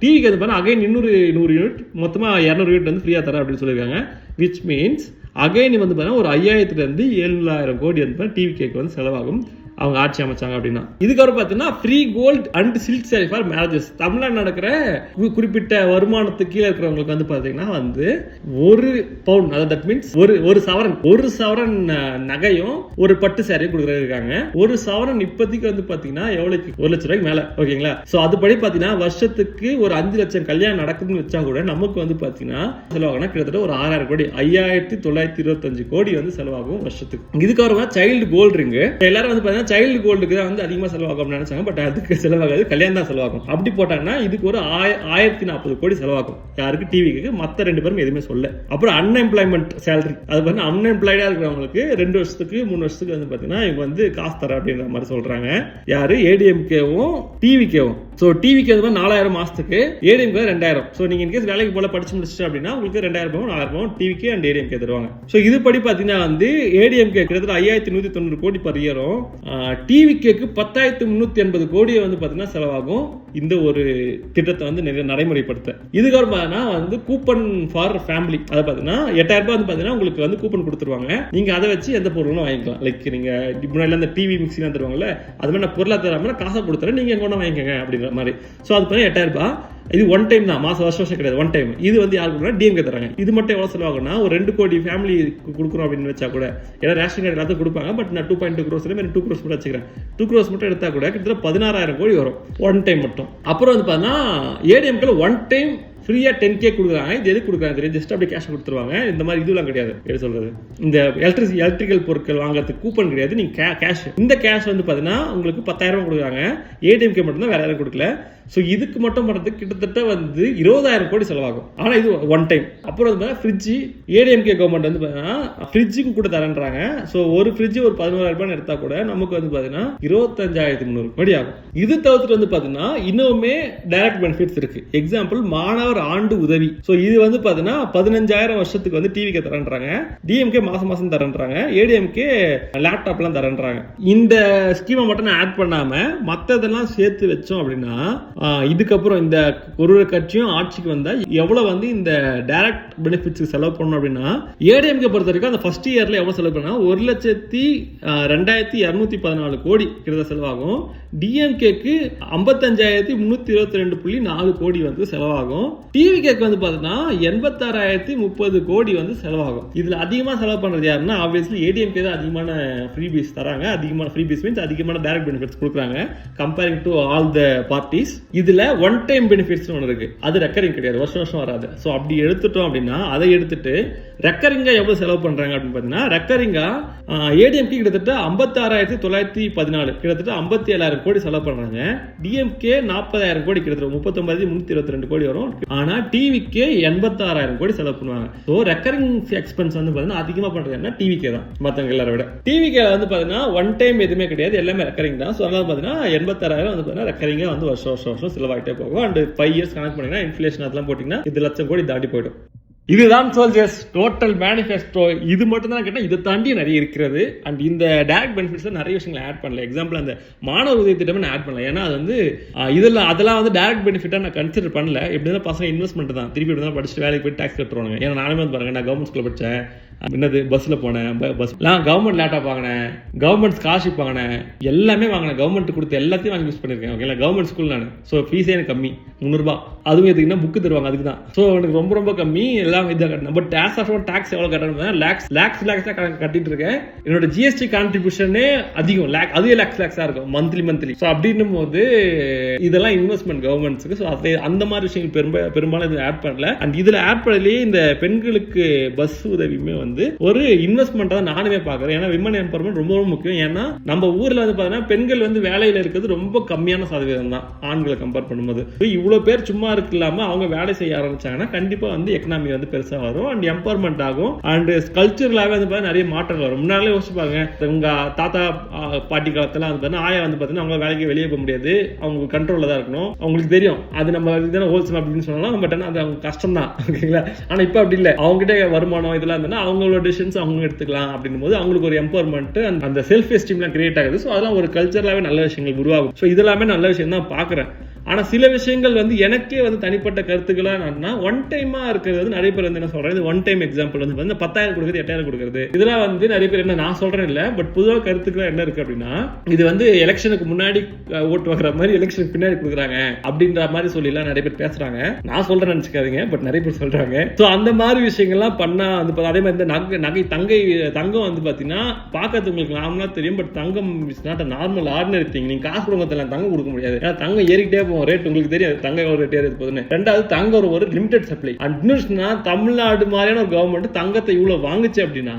டிவிக்கு வந்து பார்த்தா அகைன் 100 யூனிட் மொத்தமா 200 யூனிட் வந்து ஃப்ரீயா தர அப்படின்னு சொல்லியிருக்காங்க. விச் மீன்ஸ் அகைன் வந்து பார்த்தீங்கன்னா ஒரு 5000 இருந்து 7000 கோடி வந்து டிவிகேக்கு வந்து செலவாகும் அவங்க ஆட்சி அமைச்சாங்க அப்படின்னா. இதுக்கப்புறம் பார்த்தீங்கன்னா free gold and silk sari for marriages. Tamil Nadu நடக்கிற குறிப்பிட்ட வருமானத்துக்கு கீழே இருக்கிறவங்களுக்கு வந்து பார்த்தீங்கன்னா வந்து 1 பவுன், அதாவது தட் மீன்ஸ் ஒரு சவரன் நகையும் ஒரு பட்டு சாரியும் கொடுக்குறாங்க. ஒரு சவரன் இப்போதைக்கு வந்து பார்த்தீங்கன்னா எவ்வளோக்கு 1 லட்சம் ரூபாய்க்கு மேலே. ஓகேங்களா, ஸோ அதுபடி பார்த்தீங்கன்னா வருஷத்துக்கு ஒரு 5 லட்சம் கல்யாணம் நடக்குதுன்னு வச்சா கூட நமக்கு வந்து பார்த்தீங்கன்னா செலவாகும்னா கிட்டத்தட்ட ஒரு 6000 கோடி 5925 கோடி வந்து செலவாகும் வருஷத்துக்கு. இதுக்கப்புறமா சைல்டு கோல்ட் ரிங்கு. எல்லாரும் வந்து பார்த்தீங்கன்னா பார்த்தீங்கன்னா சைல்டு கோல்டுக்கு தான் வந்து அதிகமாக செலவாகும் நினைச்சாங்க. பட் அதுக்கு செலவாகாது, கல்யாணம் தான் செலவாகும். அப்படி போட்டாங்கன்னா இதுக்கு ஒரு 1040 கோடி செலவாகும். யாருக்கு? டிவிக்கு. மற்ற 2 பேரும் எதுவுமே சொல்ல. அப்புறம் அன்எம்ப்ளாய்மெண்ட் சேலரி, அது பார்த்தீங்கன்னா அன்எம்ப்ளாய்டா இருக்கிறவங்களுக்கு 2 வருஷத்துக்கு 3 வருஷத்துக்கு வந்து பார்த்தீங்கன்னா இவங்க வந்து காசு தர அப்படின்ற மாதிரி சொல்றாங்க. யாரு? ஏடிஎம்கேவும் டிவிகேவும். ஸோ டிவிக்கு வந்து 4000 மாசத்துக்கு, ஏடிஎம்கே 2000. ஸோ நீங்க இன்கேஸ் வேலைக்கு போல படிச்சு முடிச்சிட்டு அப்படின்னா உங்களுக்கு 2000 4000 டிவிக்கு அண்ட் ஏடிஎம்கே தருவாங்க. ஸோ இதுபடி பார்த்தீங்கன்னா வந்து ஏடிஎம்கே கிட்டத்தட்ட 5190 கோடி பர் இயரும், டிவிகேக்கு 10380 கோடியை வந்து பார்த்தீங்கன்னா செலவாகும் இந்த ஒரு திட்டத்தை வந்து நடைமுறைப்படுத்த. இதுக்கப்புறம் வந்து கூப்பன் ஃபார் ஃபேமிலி, அதை பார்த்தீங்கன்னா 8000 ரூபாய் வந்து பார்த்தீங்கன்னா உங்களுக்கு வந்து கூப்பன் கொடுத்துருவாங்க. நீங்க அதை வச்சு எந்த பொருளும் வாங்கிக்கலாம். லைக் நீங்க முன்னாடி அந்த டிவி மிக்சிலாம் தருவாங்கல்ல, அது மாதிரி நான் பொருளா தராம காசை கொடுத்துறேன், நீங்க எங்க வாங்கிக்கங்க அப்படிங்கிற மாதிரி. ஸோ அது பண்ணி 8000 ரூபாய். இது ஒன் டைம் தான், வருஷம் கிடையாது, ஒன் டைம். இது வந்து யாருக்கு கொடுக்குறா? டிஎம்கே தராங்க. இது மட்டும் எவ்வளவு செலவாகும்னா ஒரு 2 கோடி ஃபேமிலி கொடுக்குறோம் அப்படின்னு வச்சா கூட, ஏன்னா ரேஷன் கார்டு எல்லாத்தையும் கொடுப்பாங்க. பட் நான் 2.2 crores 2 crores மட்டும் வச்சுக்கிறேன். 2 crores மட்டும் எடுத்தா கூட கிட்டத்தட்ட 16000 கோடி வரும் ஒன் டைம் மட்டும். அப்புறம் வந்து பார்த்தா ஏடிஎம்கே ஒன் டைம் ஃப்ரீயா 10K கொடுக்குறாங்க. இது எதுக்கு கொடுக்குறாங்க? ஜஸ்ட் அப்படி கேஷ் கொடுத்துருவாங்க. இந்த மாதிரி இதுலாம் கிடையாது. எப்படி சொல்றது, இந்த எலக்ட்ரிக்கல் பொருட்கள் வாங்குறதுக்கு கூப்பன் கிடையாது. நீங்க கேஷ், இந்த கேஷ் வந்து பாத்தீங்கன்னா உங்களுக்கு 10000 கொடுக்குறாங்க. ஏடிஎம்கே மட்டும் தான், வேற யாரும் கொடுக்கல. ஸோ இதுக்கு மட்டும் பண்ணுறதுக்கு கிட்டத்தட்ட வந்து 20000 கோடி செலவாகும். ஆனால் இது ஒன் டைம். அப்புறம் வந்து ஃப்ரிட்ஜு, ஏடிஎம்கே கவர்மெண்ட் வந்து பார்த்தீங்கன்னா ஃப்ரிட்ஜுக்கு கூட தரேன்றாங்க. ஸோ ஒரு ஃப்ரிட்ஜு ஒரு 11000 ரூபாய் எடுத்தா கூட நமக்கு வந்து பார்த்தீங்கன்னா 25300 கோடி ஆகும். இது தவிர்த்து வந்து பார்த்தீங்கன்னா இன்னுமே டைரக்ட் பெனிஃபிட்ஸ் இருக்கு. எக்ஸாம்பிள், மாணவர் ஆண்டு உதவி. ஸோ இது வந்து பார்த்தீங்கன்னா 15000 வருஷத்துக்கு வந்து டிவிக்கு தரேன்றாங்க. டிஎம்கே மாசம் தரேன்றாங்க. ஏடிஎம்கே லேப்டாப்லாம் தரேன்றாங்க. இந்த ஸ்கீமை மட்டும் நான் ஆட் பண்ணாம மற்றதெல்லாம் சேர்த்து வச்சோம் அப்படின்னா இதுக்கப்புறம் இந்த ஒரு கட்சியும் ஆட்சிக்கு வந்தா எவ்வளவு வந்து இந்த டைரக்ட் பெனிஃபிட்ஸ் செலவு பண்ணணும் அப்படின்னா, ஏடிஎம்கே பொறுத்த வரைக்கும் அந்த ஃபர்ஸ்ட் இயர்ல எவ்வளவு செலவு பண்ணா 1,02,214 கோடி கிட்ட செலவாகும். டிஎம்கேக்கு 55,322.4 கோடி வந்து செலவாகும். டிவிகேக்கு வந்து பார்த்தீங்கன்னா 86,030 கோடி வந்து செலவாகும். இதுல அதிகமா செலவு பண்றது யாருன்னா ஆப்வியஸ்லி ஏடிஎம்கே தான். அதிகமான ஃப்ரீபீஸ் தராங்க. அதிகமான ஃப்ரீபீஸ் மீன்ஸ் அதிகமான டைரக்ட் பெனிஃபிட்ஸ் கொடுக்குறாங்க comparing to all the parties. இதுல ஒன் டைம் பெனிஃபிட்ஸ் ஒன்று இருக்கு, அது ரெக்கரிங் கிடையாது, வருஷம் வராது. ஸோ அப்படி எடுத்துட்டோம் அப்படின்னா அதை எடுத்துட்டு ரெக்கரிங்கா எவ்வளவு செலவு பண்றாங்க அப்படின்னு பார்த்தீங்கன்னா, ரெக்கரிங்கா ஏடிஎம்கே கிட்டத்தட்ட 56,914 கிட்டத்தட்ட 57,000 கோடி செலவு பண்றாங்க. டிஎம்கே 40,000 கோடி கிட்டத்தட்ட 39,322 கோடி வரும். ஆனா டிவிக்கே 86,000 கோடி செலவு பண்ணுவாங்க. ஸோ ரெக்கரிங் எக்ஸ்பென்ஸ் வந்து பார்த்தீங்கன்னா அதிகமா பண்றது டிவிக்கே தான் மற்றவங்க எல்லாரை விட. டிவிக்கே வந்து பார்த்தீங்கன்னா ஒன் டைம் எதுவுமே கிடையாது, எல்லாமே ரெக்கரிங் தான். ஸோ அதனால பார்த்தீங்கன்னா 86,000 வந்து பார்த்தீங்கன்னா ரெக்கரிங்கா வந்து வருஷம் செலவாகிட்டே போகும். அண்ட் 5 இயர்ஸ் கணக்கு பண்ணீங்கன்னா இன்ஃபிளேஷன் அதெல்லாம் போட்டீங்கன்னா 1,00,000 கோடி தாண்டி போயிடும். இதுதான் சோல்ஜர்ஸ் டோட்டல் மேனிஃபெஸ்டோ. இது மட்டும் தான் கேட்டால் இதை தாண்டி நிறைய இருக்கிறது. அண்ட் இந்த டைரக்ட் பெனிஃபிட்ஸ்ல நிறைய விஷயங்களை ஆட் பண்ணல. எக்ஸாம்பிள் அந்த மாணவர் உதவி திட்டமே நான் ஆட் பண்ணல. ஏன்னா அது வந்து அதெல்லாம் வந்து டைரக்ட் பெனிஃபிட்டா நான் கன்சிடர் பண்ணல. எப்படின்னா பசங்க இன்வெஸ்ட்மெண்ட் தான், திருப்பி எப்படி படிச்சுட்டு வேலைக்கு போய் டாக்ஸ் கட்டுவாங்க. ஏன்னா நானுமே வந்து பாருங்க, நான் கவர்மெண்ட் ஸ்கூல்ல படித்தேன். என்னது பஸ்ல போனேன், பஸ்லாம் கவர்மெண்ட் லேப்டாப் வாங்கினேன், கவர்மெண்ட் ஸ்காலர்ஷிப் வாங்கினேன், எல்லாமே வாங்கினேன். கவர்மெண்ட் கொடுத்த எல்லாத்தையும் வாங்கி யூஸ் பண்ணிருக்கேன். ஓகேங்களா, கவர்மெண்ட் ஸ்கூல் நான். ஸோ ஃபீஸே எனக்கு கம்மி, 300 ரூபாய். அதுவும் எதுக்குன்னா புக்கு தருவாங்க, அதுக்கு தான். ஸோ எனக்கு ரொம்ப ரொம்ப கம்மி, எல்லாம் இதாக கட்டணும். பட் டாக்ஸ் எவ்வளோ கட்டணும்? லேக்ஸ் கட்டிட்டு இருக்கேன். என்னோட ஜிஎஸ்டி கான்ட்ரிபியூஷனே அதிகம், அதுவே லேக்ஸா இருக்கும் மந்த்லி. ஸோ அப்படின்னும் போது இதெல்லாம் இன்வெஸ்ட்மெண்ட் கவர்மெண்ட்ஸுக்கு. ஸோ அந்த மாதிரி விஷயங்கள் பெரும்பாலும் இது ஆட் பண்ணல. அண்ட் இதுல ஆட் பண்ணலையே இந்த பெண்களுக்கு பஸ் உதவியுமே வந்து ஒரு இன்வெஸ்ட்மெண்ட் தான் நானுமே பாக்குறேன். ஏன்னா விமன் எம்பவர்மெண்ட் ரொம்ப முக்கியம். ஏன்னா நம்ம ஊர்ல வந்து பாத்தீங்கன்னா பெண்கள் வந்து வேலையில இருக்கிறது ரொம்ப கம்மியான சதவீதம் தான் ஆண்களை கம்பேர் பண்ணும்போது. இவ்வளவு பேர் சும்மா இருக்கலாம், அவங்க வேலை செய்ய ஆரம்பிச்சாங்கன்னா கண்டிப்பா வந்து எக்கனாமி வந்து பெருசா வரும் அண்ட் எம்பவர்மெண்ட் ஆகும். அண்ட் கல்ச்சரலாவே வந்து நிறைய மாற்றங்கள் வரும். முன்னாலே யோசிப்பாங்க, உங்க தாத்தா பாட்டி காலத்துல வந்து ஆயா வந்து பாத்தீங்கன்னா அவங்க வேலைக்கு வெளியே போக முடியாது, அவங்க கண்ட்ரோல்ல தான் இருக்கணும், அவங்களுக்கு தெரியும் அது நம்ம இதுதானே ஹோல்சேல் அப்படின்னு சொல்லலாம். பட் ஆனால் அது அவங்க கஷ்டம் தான். ஓகேங்களா, ஆனா இப்ப அப்படி இல்லை. அவங்க கிட்ட வருமானம் இதெல்லாம் இருந்ததுன்னா அவங்களோட டிசிஷன்ஸ் அவங்க எடுத்துக்கலாம். அப்படின்னும் போது அவங்களுக்கு ஒரு எம்பவர்மெண்ட் அந்த செல்ஃப் எஸ்டீம்லாம் கிரியேட் ஆகுது. ஸோ அதெல்லாம் ஒரு கல்ச்சரலாவே நல்ல விஷயங்கள் உருவாகும். ஸோ இதெல்லாமே நல்ல விஷயம் தான் பாக்குறேன். ஆனா சில விஷயங்கள் வந்து எனக்கே வந்து தனிப்பட்ட கருத்துக்களா என்னன்னா, ஒன் டைமா இருக்கிறது வந்து நிறைய பேர் வந்து என்ன சொல்றாங்க, ஒன் டைம் எக்ஸாம்பிள் வந்து 10,000 கொடுக்குறது 8,000 கொடுக்குறது, இதெல்லாம் வந்து நிறைய பேர் என்ன நான் சொல்றேன் இல்ல, பட் பொதுவாக கருத்துக்கள் என்ன இருக்கு அப்படின்னா, இது வந்து எலெக்ஷனுக்கு முன்னாடி ஓட்டு வாங்குற மாதிரி எலெக்ஷனுக்கு பின்னாடி கொடுக்குறாங்க அப்படின்ற மாதிரி சொல்லி எல்லாம் நிறைய பேர் பேசுறாங்க. நான் சொல்றேன் நினைச்சுக்காதீங்க, பட் நிறைய பேர் சொல்றாங்க. ஸோ அந்த மாதிரி விஷயங்கள்லாம் பண்ணா வந்து அதே மாதிரி இந்த தங்கம் வந்து பாத்தீங்கன்னா பார்க்கறது உங்களுக்கு நார்மலா தெரியும், but Thangam is not normal ordinary thing. நீங்க காசு கொடுங்க தங்கம் கொடுக்க முடியாது. ஏன்னா தங்கம் ஏறிக்கிட்டே ரேட் உங்களுக்கு தெரியும், தங்க ரேட் ஏறது போதுன்னு. ரெண்டாவது தங்கம் ஒரு லிமிடெட் சப்ளை. தமிழ்நாடு மாதிரியான ஒரு கவர்மெண்ட் தங்கத்தை இவ்வளவு வாங்குச்சு அப்படின்னா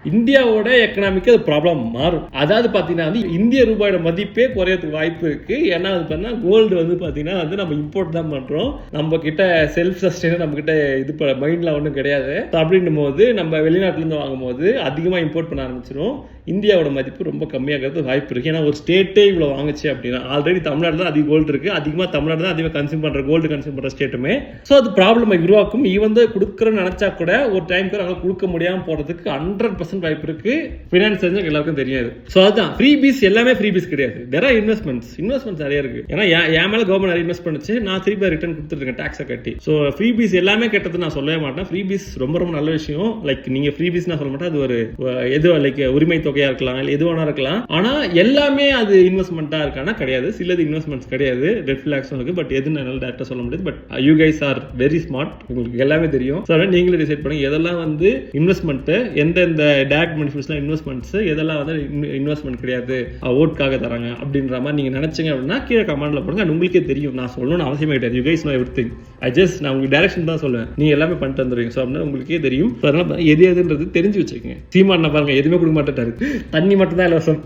இந்தியாவோட எக்கனாமிக்கு அது ப்ராப்ளம் மாறும். அதாவது பார்த்தீங்கன்னா வந்து இந்திய ரூபாயோட மதிப்பே குறையறதுக்கு வாய்ப்பு இருக்கு. ஏன்னா அது பார்த்தீங்கன்னா கோல்டு வந்து பார்த்தீங்கன்னா வந்து நம்ம இம்போர்ட் தான் பண்றோம். நம்ம கிட்ட செல்ஃப் சஸ்டெயின் நம்ம கிட்ட இது மைண்ட்ல ஒன்றும் கிடையாது. அப்படின்னும் போது நம்ம வெளிநாட்டுல இருந்து வாங்கும் போது அதிகமாக இம்போர்ட் பண்ண ஆரம்பிச்சிடும். இந்தியாவோட மதிப்பு ரொம்ப கம்மியாகிறது வாய்ப்பு இருக்கு. ஏன்னா ஒரு ஸ்டேட்டே இவ்வளோ வாங்குச்சு அப்படின்னா ஆல்ரெடி தமிழ்நாடு தான் அதிக கோல்டு இருக்கு. அதிகமாக தமிழ்நாடு தான் அதிகமாக கன்சியூம் பண்ற கோல்டு கன்சியூம் பண்ற ஸ்டேட்டுமே. ஸோ அது ப்ராப்ளம் உருவாக்கும். ஈவன் தான் கொடுக்குறேன்னு நினைச்சா கூட ஒரு டைம் கூட கொடுக்க முடியாமல் போறதுக்கு 100% வாய்ப்பு இருக்கு. ஃபினான்ஸ் தெரிஞ்ச எல்லாருக்கும் தெரியாது. ஸோ அதுதான் ஃப்ரீபீஸ். எல்லாமே ஃப்ரீபீஸ் கிடையாது. தேர் ஆர் இன்வெஸ்ட்மெண்ட்ஸ் நிறைய இருக்கு. ஏன்னா என் மேல கவர்மெண்ட் நிறைய இன்வெஸ்ட் பண்ணுச்சு. நான் திருப்பி ரிட்டர்ன் கொடுத்துருக்கேன் டாக்ஸை கட்டி. ஸோ ஃப்ரீபீஸ் எல்லாமே கெட்டது நான் சொல்லவே மாட்டேன். ஃப்ரீபீஸ் ரொம்ப ரொம்ப நல்ல விஷயம். லைக் நீங்க ஃப்ரீபீஸ் நான் சொல்ல மாட்டேன். அது ஒரு எது லைக் உரிமை தொகையா இருக்கலாம், இல்லை எது வேணா இருக்கலாம். ஆனா எல்லாமே அது இன்வெஸ்ட்மெண்டா இருக்கானா கிடையாது. சிலது இன்வெஸ்ட்மெண்ட்ஸ் கிடையாது, ரெட் ஃபிளாக்ஸும் இருக்கு. பட் எது என்னால டேரக்டா சொல்ல முடியாது. But you guys are very smart. உங்களுக்கு எல்லாமே தெரியும். ஸோ நீங்களே டிசைட் பண்ணுங்க எதெல்லாம் வந்து இன்வெஸ்ட்மெண்ட், எந்தெந்த டைரக்ட் பெனிஃபிட்ஸ்லாம் இன்வெஸ்ட்மெண்ட்ஸ், எதெல்லாம் வந்து இன்வெஸ்ட்மெண்ட் கிடையாது ஓட்காக தராங்க அப்படின்ற மாதிரி நீங்க நினைச்சீங்க அப்படின்னா கீழே கமெண்ட்ல போடுங்க. உங்களுக்கே தெரியும். நான் சொல்லணும்னு அவசியமே கிடையாது. You guys know everything. நான் உங்களுக்கு டைரக்ஷன் தான் சொல்லுவேன். நீங்க எல்லாமே பண்ணிட்டு வந்துருவீங்க. ஸோ அப்படின்னா உங்களுக்கே தெரியும். அதனால எது எதுன்றது தெரிஞ்சு வச்சுக்கோங்க. சீமான் பாருங்க எதுவுமே கொடுக்க மாட்டாரு. தண்ணி மட்டும் தான் இலவசம்.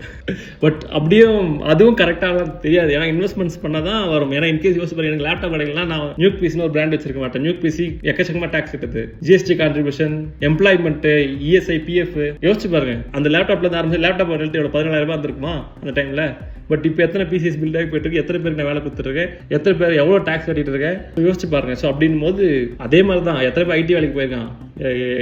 பட் அப்படியும் அதுவும் கரெக்டாக தெரியாது. ஏன்னா இன்வெஸ்ட்மெண்ட்ஸ் பண்ணாதான் வரும். ஏன்னா இன்கேஸ் யோசிச்சு பாருங்க, எனக்கு லேப்டாப் கடைகள்லாம் நான் நியூக் பிசின்னு ஒரு பிராண்ட் வச்சிருக்க மாட்டேன். நியூக் பிசி எக்கச்சக்கமா டாக்ஸ் இருக்குது. GST contribution, employment, ESI, PF யோசிச்சு பாருங்க. அந்த லேப்டாப்ல இருந்து ஆரம்பிச்சு லேப்டாப் ரேட் எவ்வளவு 14,000 ரூபாய் இருந்திருக்குமா அந்த டைம்ல. பட் இப்போ எத்தனை பிசிஎஸ் பில்ட் ஆகி போயிட்டு இருக்கு, எத்தனை பேருக்கு நான் வேலை கொடுத்துருக்கேன், எத்தனை பேர் எவ்வளோ டாக்ஸ் கட்டிட்டு இருக்கேன் யோசிச்சு பாருங்க. ஸோ அப்படின் போது அதே மாதிரி தான் எத்தனை பேர் ஐடி வேலைக்கு போயிருக்கான்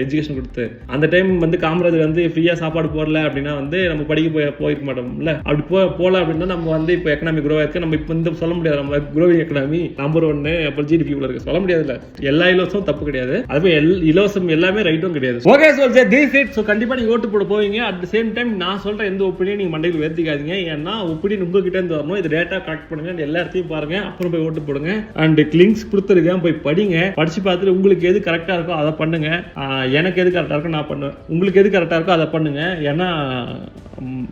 எஜுகேஷன் கொடுத்து. அந்த டைம் வந்து காமராஜர் வந்து ஃப்ரீயா சாப்பாடு போடல அப்படின்னா வந்து நம்ம படிக்க போயிருக்க மாட்டோம்ல. அப்படி போல அப்படின்னா நம்ம வந்து இப்போ எக்கனாமி குரோ இருக்கு. நம்ம இப்போ வந்து சொல்ல முடியாது நம்ம குரோவிங் எக்கனாமி நம்பர் 1 அப்புறம் ஜிடிபி இருக்கு சொல்ல முடியாதுல்ல. எல்லா இலவசமும் தப்பு கிடையாது. அதுவே இலவசம் எல்லாமே ரைட்டும் கிடையாது. ஓகே சொல்லுங்க திஸ் இட். ஸோ கண்டிப்பா நீங்க ஓட்டு போட போவீங்க. அட் த சேம் டைம் நான் சொல்ற எந்த ஒப்பீனியன் நீங்க மண்டையில் வேர்த்திக்காதீங்க. ஏன்னா ஒப்பீனியன் உங்ககிட்ட இருந்து வரணும். இது டேட்டா கலெக்ட் பண்ணுங்க, எல்லா இடத்தையும் பாருங்க, அப்புறம் போய் ஓட்டு போடுங்க. அண்ட் லிங்க்ஸ் கொடுத்துருக்கேன், போய் படிங்க. படிச்சு பார்த்துட்டு உங்களுக்கு எது கரெக்டா இருக்கோ அதை பண்ணுங்க. எனக்கு எது கரெக்டா இருக்கோ நான் பண்ணுவேன். உங்களுக்கு எது கரெக்டா இருக்கோ அதை பண்ணுங்க. ஏன்னா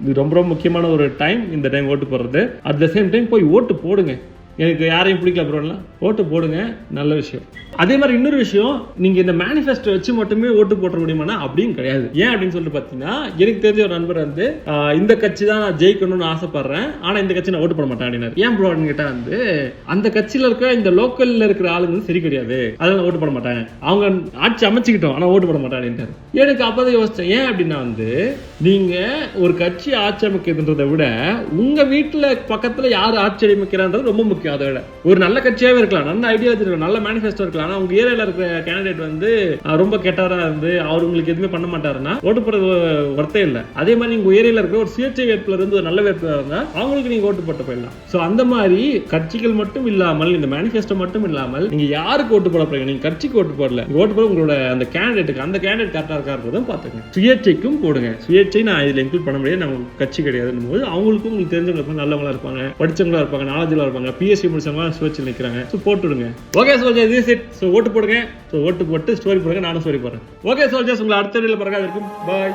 இது ரொம்ப ரொம்ப முக்கியமான ஒரு டைம் இந்த டைம் ஓட்டு போடுறது. அட் த சேம் டைம் போய் ஓட்டு போடுங்க. எனக்கு யாரையும் பிடிக்கல அப்புறம்லாம் ஓட்டு போடுங்க, நல்ல விஷயம். அதே மாதிரி இன்னொரு விஷயம், நீங்க இந்த மேனிஃபெஸ்டோ வச்சு மட்டுமே ஓட்டு போட முடியுமானா அப்படியும் கிடையாது. ஏன் அப்படின்னு சொல்லிட்டு பார்த்தீங்கன்னா, எனக்கு தெரிஞ்ச ஒரு நண்பர் வந்து இந்த கட்சி தான் நான் ஜெயிக்கணும்னு ஆசைப்படுறேன், ஆனா இந்த கட்சி நான் ஓட்டு போட மாட்டேன் அப்படின்னாரு. ஏன் ப்ரோ அப்படின்னு கேட்டா வந்து அந்த கட்சியில இருக்க இந்த லோக்கல்ல இருக்கிற ஆளுங்க சரி கிடையாது, அதனால ஓட்டு போட மாட்டாங்க. அவங்க ஆட்சி அமைச்சுக்கிட்டோம் ஆனா ஓட்டு போட மாட்டேன் அப்படின்ட்டாரு. எனக்கு அப்பதான் யோசிச்சேன் ஏன் அப்படின்னா வந்து நீங்க ஒரு கட்சி ஆட்சி அமைக்கிறதுன்றதை விட உங்க வீட்டுல பக்கத்துல யார் ஆட்சி அமைக்கிறான்றது ரொம்ப முக்கியம். அதை விட ஒரு நல்ல கட்சியாவே இருக்கலாம், நல்ல ஐடியா இருக்கலாம், நல்ல மேனிஃபெஸ்டோ இருக்கலாம். ஆனா உங்க ஏரியால இருக்கிற கேண்டிடேட் வந்து ரொம்ப கெட்டவரா இருந்து அவர் உங்களுக்கு எதுவுமே பண்ண மாட்டாருன்னா ஓட்டு போடுறது வர்த்தே இல்லை. அதே மாதிரி உங்க ஏரியால இருக்கிற ஒரு சுயேட்சை வேட்புல இருந்து ஒரு நல்ல வேட்புல இருந்தா அவங்களுக்கு நீங்க ஓட்டு போட்டு போயிடலாம். சோ அந்த மாதிரி கட்சிகள் மட்டும் இல்லாமல் இந்த மேனிஃபெஸ்டோ மட்டும் இல்லாமல் நீங்க யாருக்கு ஓட்டு போட போறீங்க, நீங்க கட்சிக்கு ஓட்டு போடல, ஓட்டு போட உங்களோட அந்த கேண்டிடேட்டுக்கு அந்த கேண்டிடேட் கரெக்டா இருக்காருன்றதும் பாத்துங்க. சுயேட்சைக்கும் போடுங்க. சுயேட்சை நான் இதுல இன்க்ளூட் பண்ண முடியாது, நம்ம கட்சி கிடையாதுன்னு போது அவங்களுக்கும் உங்களுக்கு தெரிஞ்சவங்க நல்லவங்களா இருப்பாங்க, படிச்சவங்களா இருப்பாங்க, நாலேஜ்ல இருப்பாங்க, பிஎஸ்சி முடிச்சவங்க சுயேட்சை நிற்கிறாங்க. ஸோ போட்டுடுங்க. Okay soldiers, this it. So ஓட்டு போடுங்க. ஸோ ஓட்டு போட்டு ஸ்டோரி போடுங்க, நானும் ஸ்டோரி போடுறேன். ஓகே சோல்ஜர்ஸ், உங்களை அடுத்த வீடியோல பாருங்க. பாய்.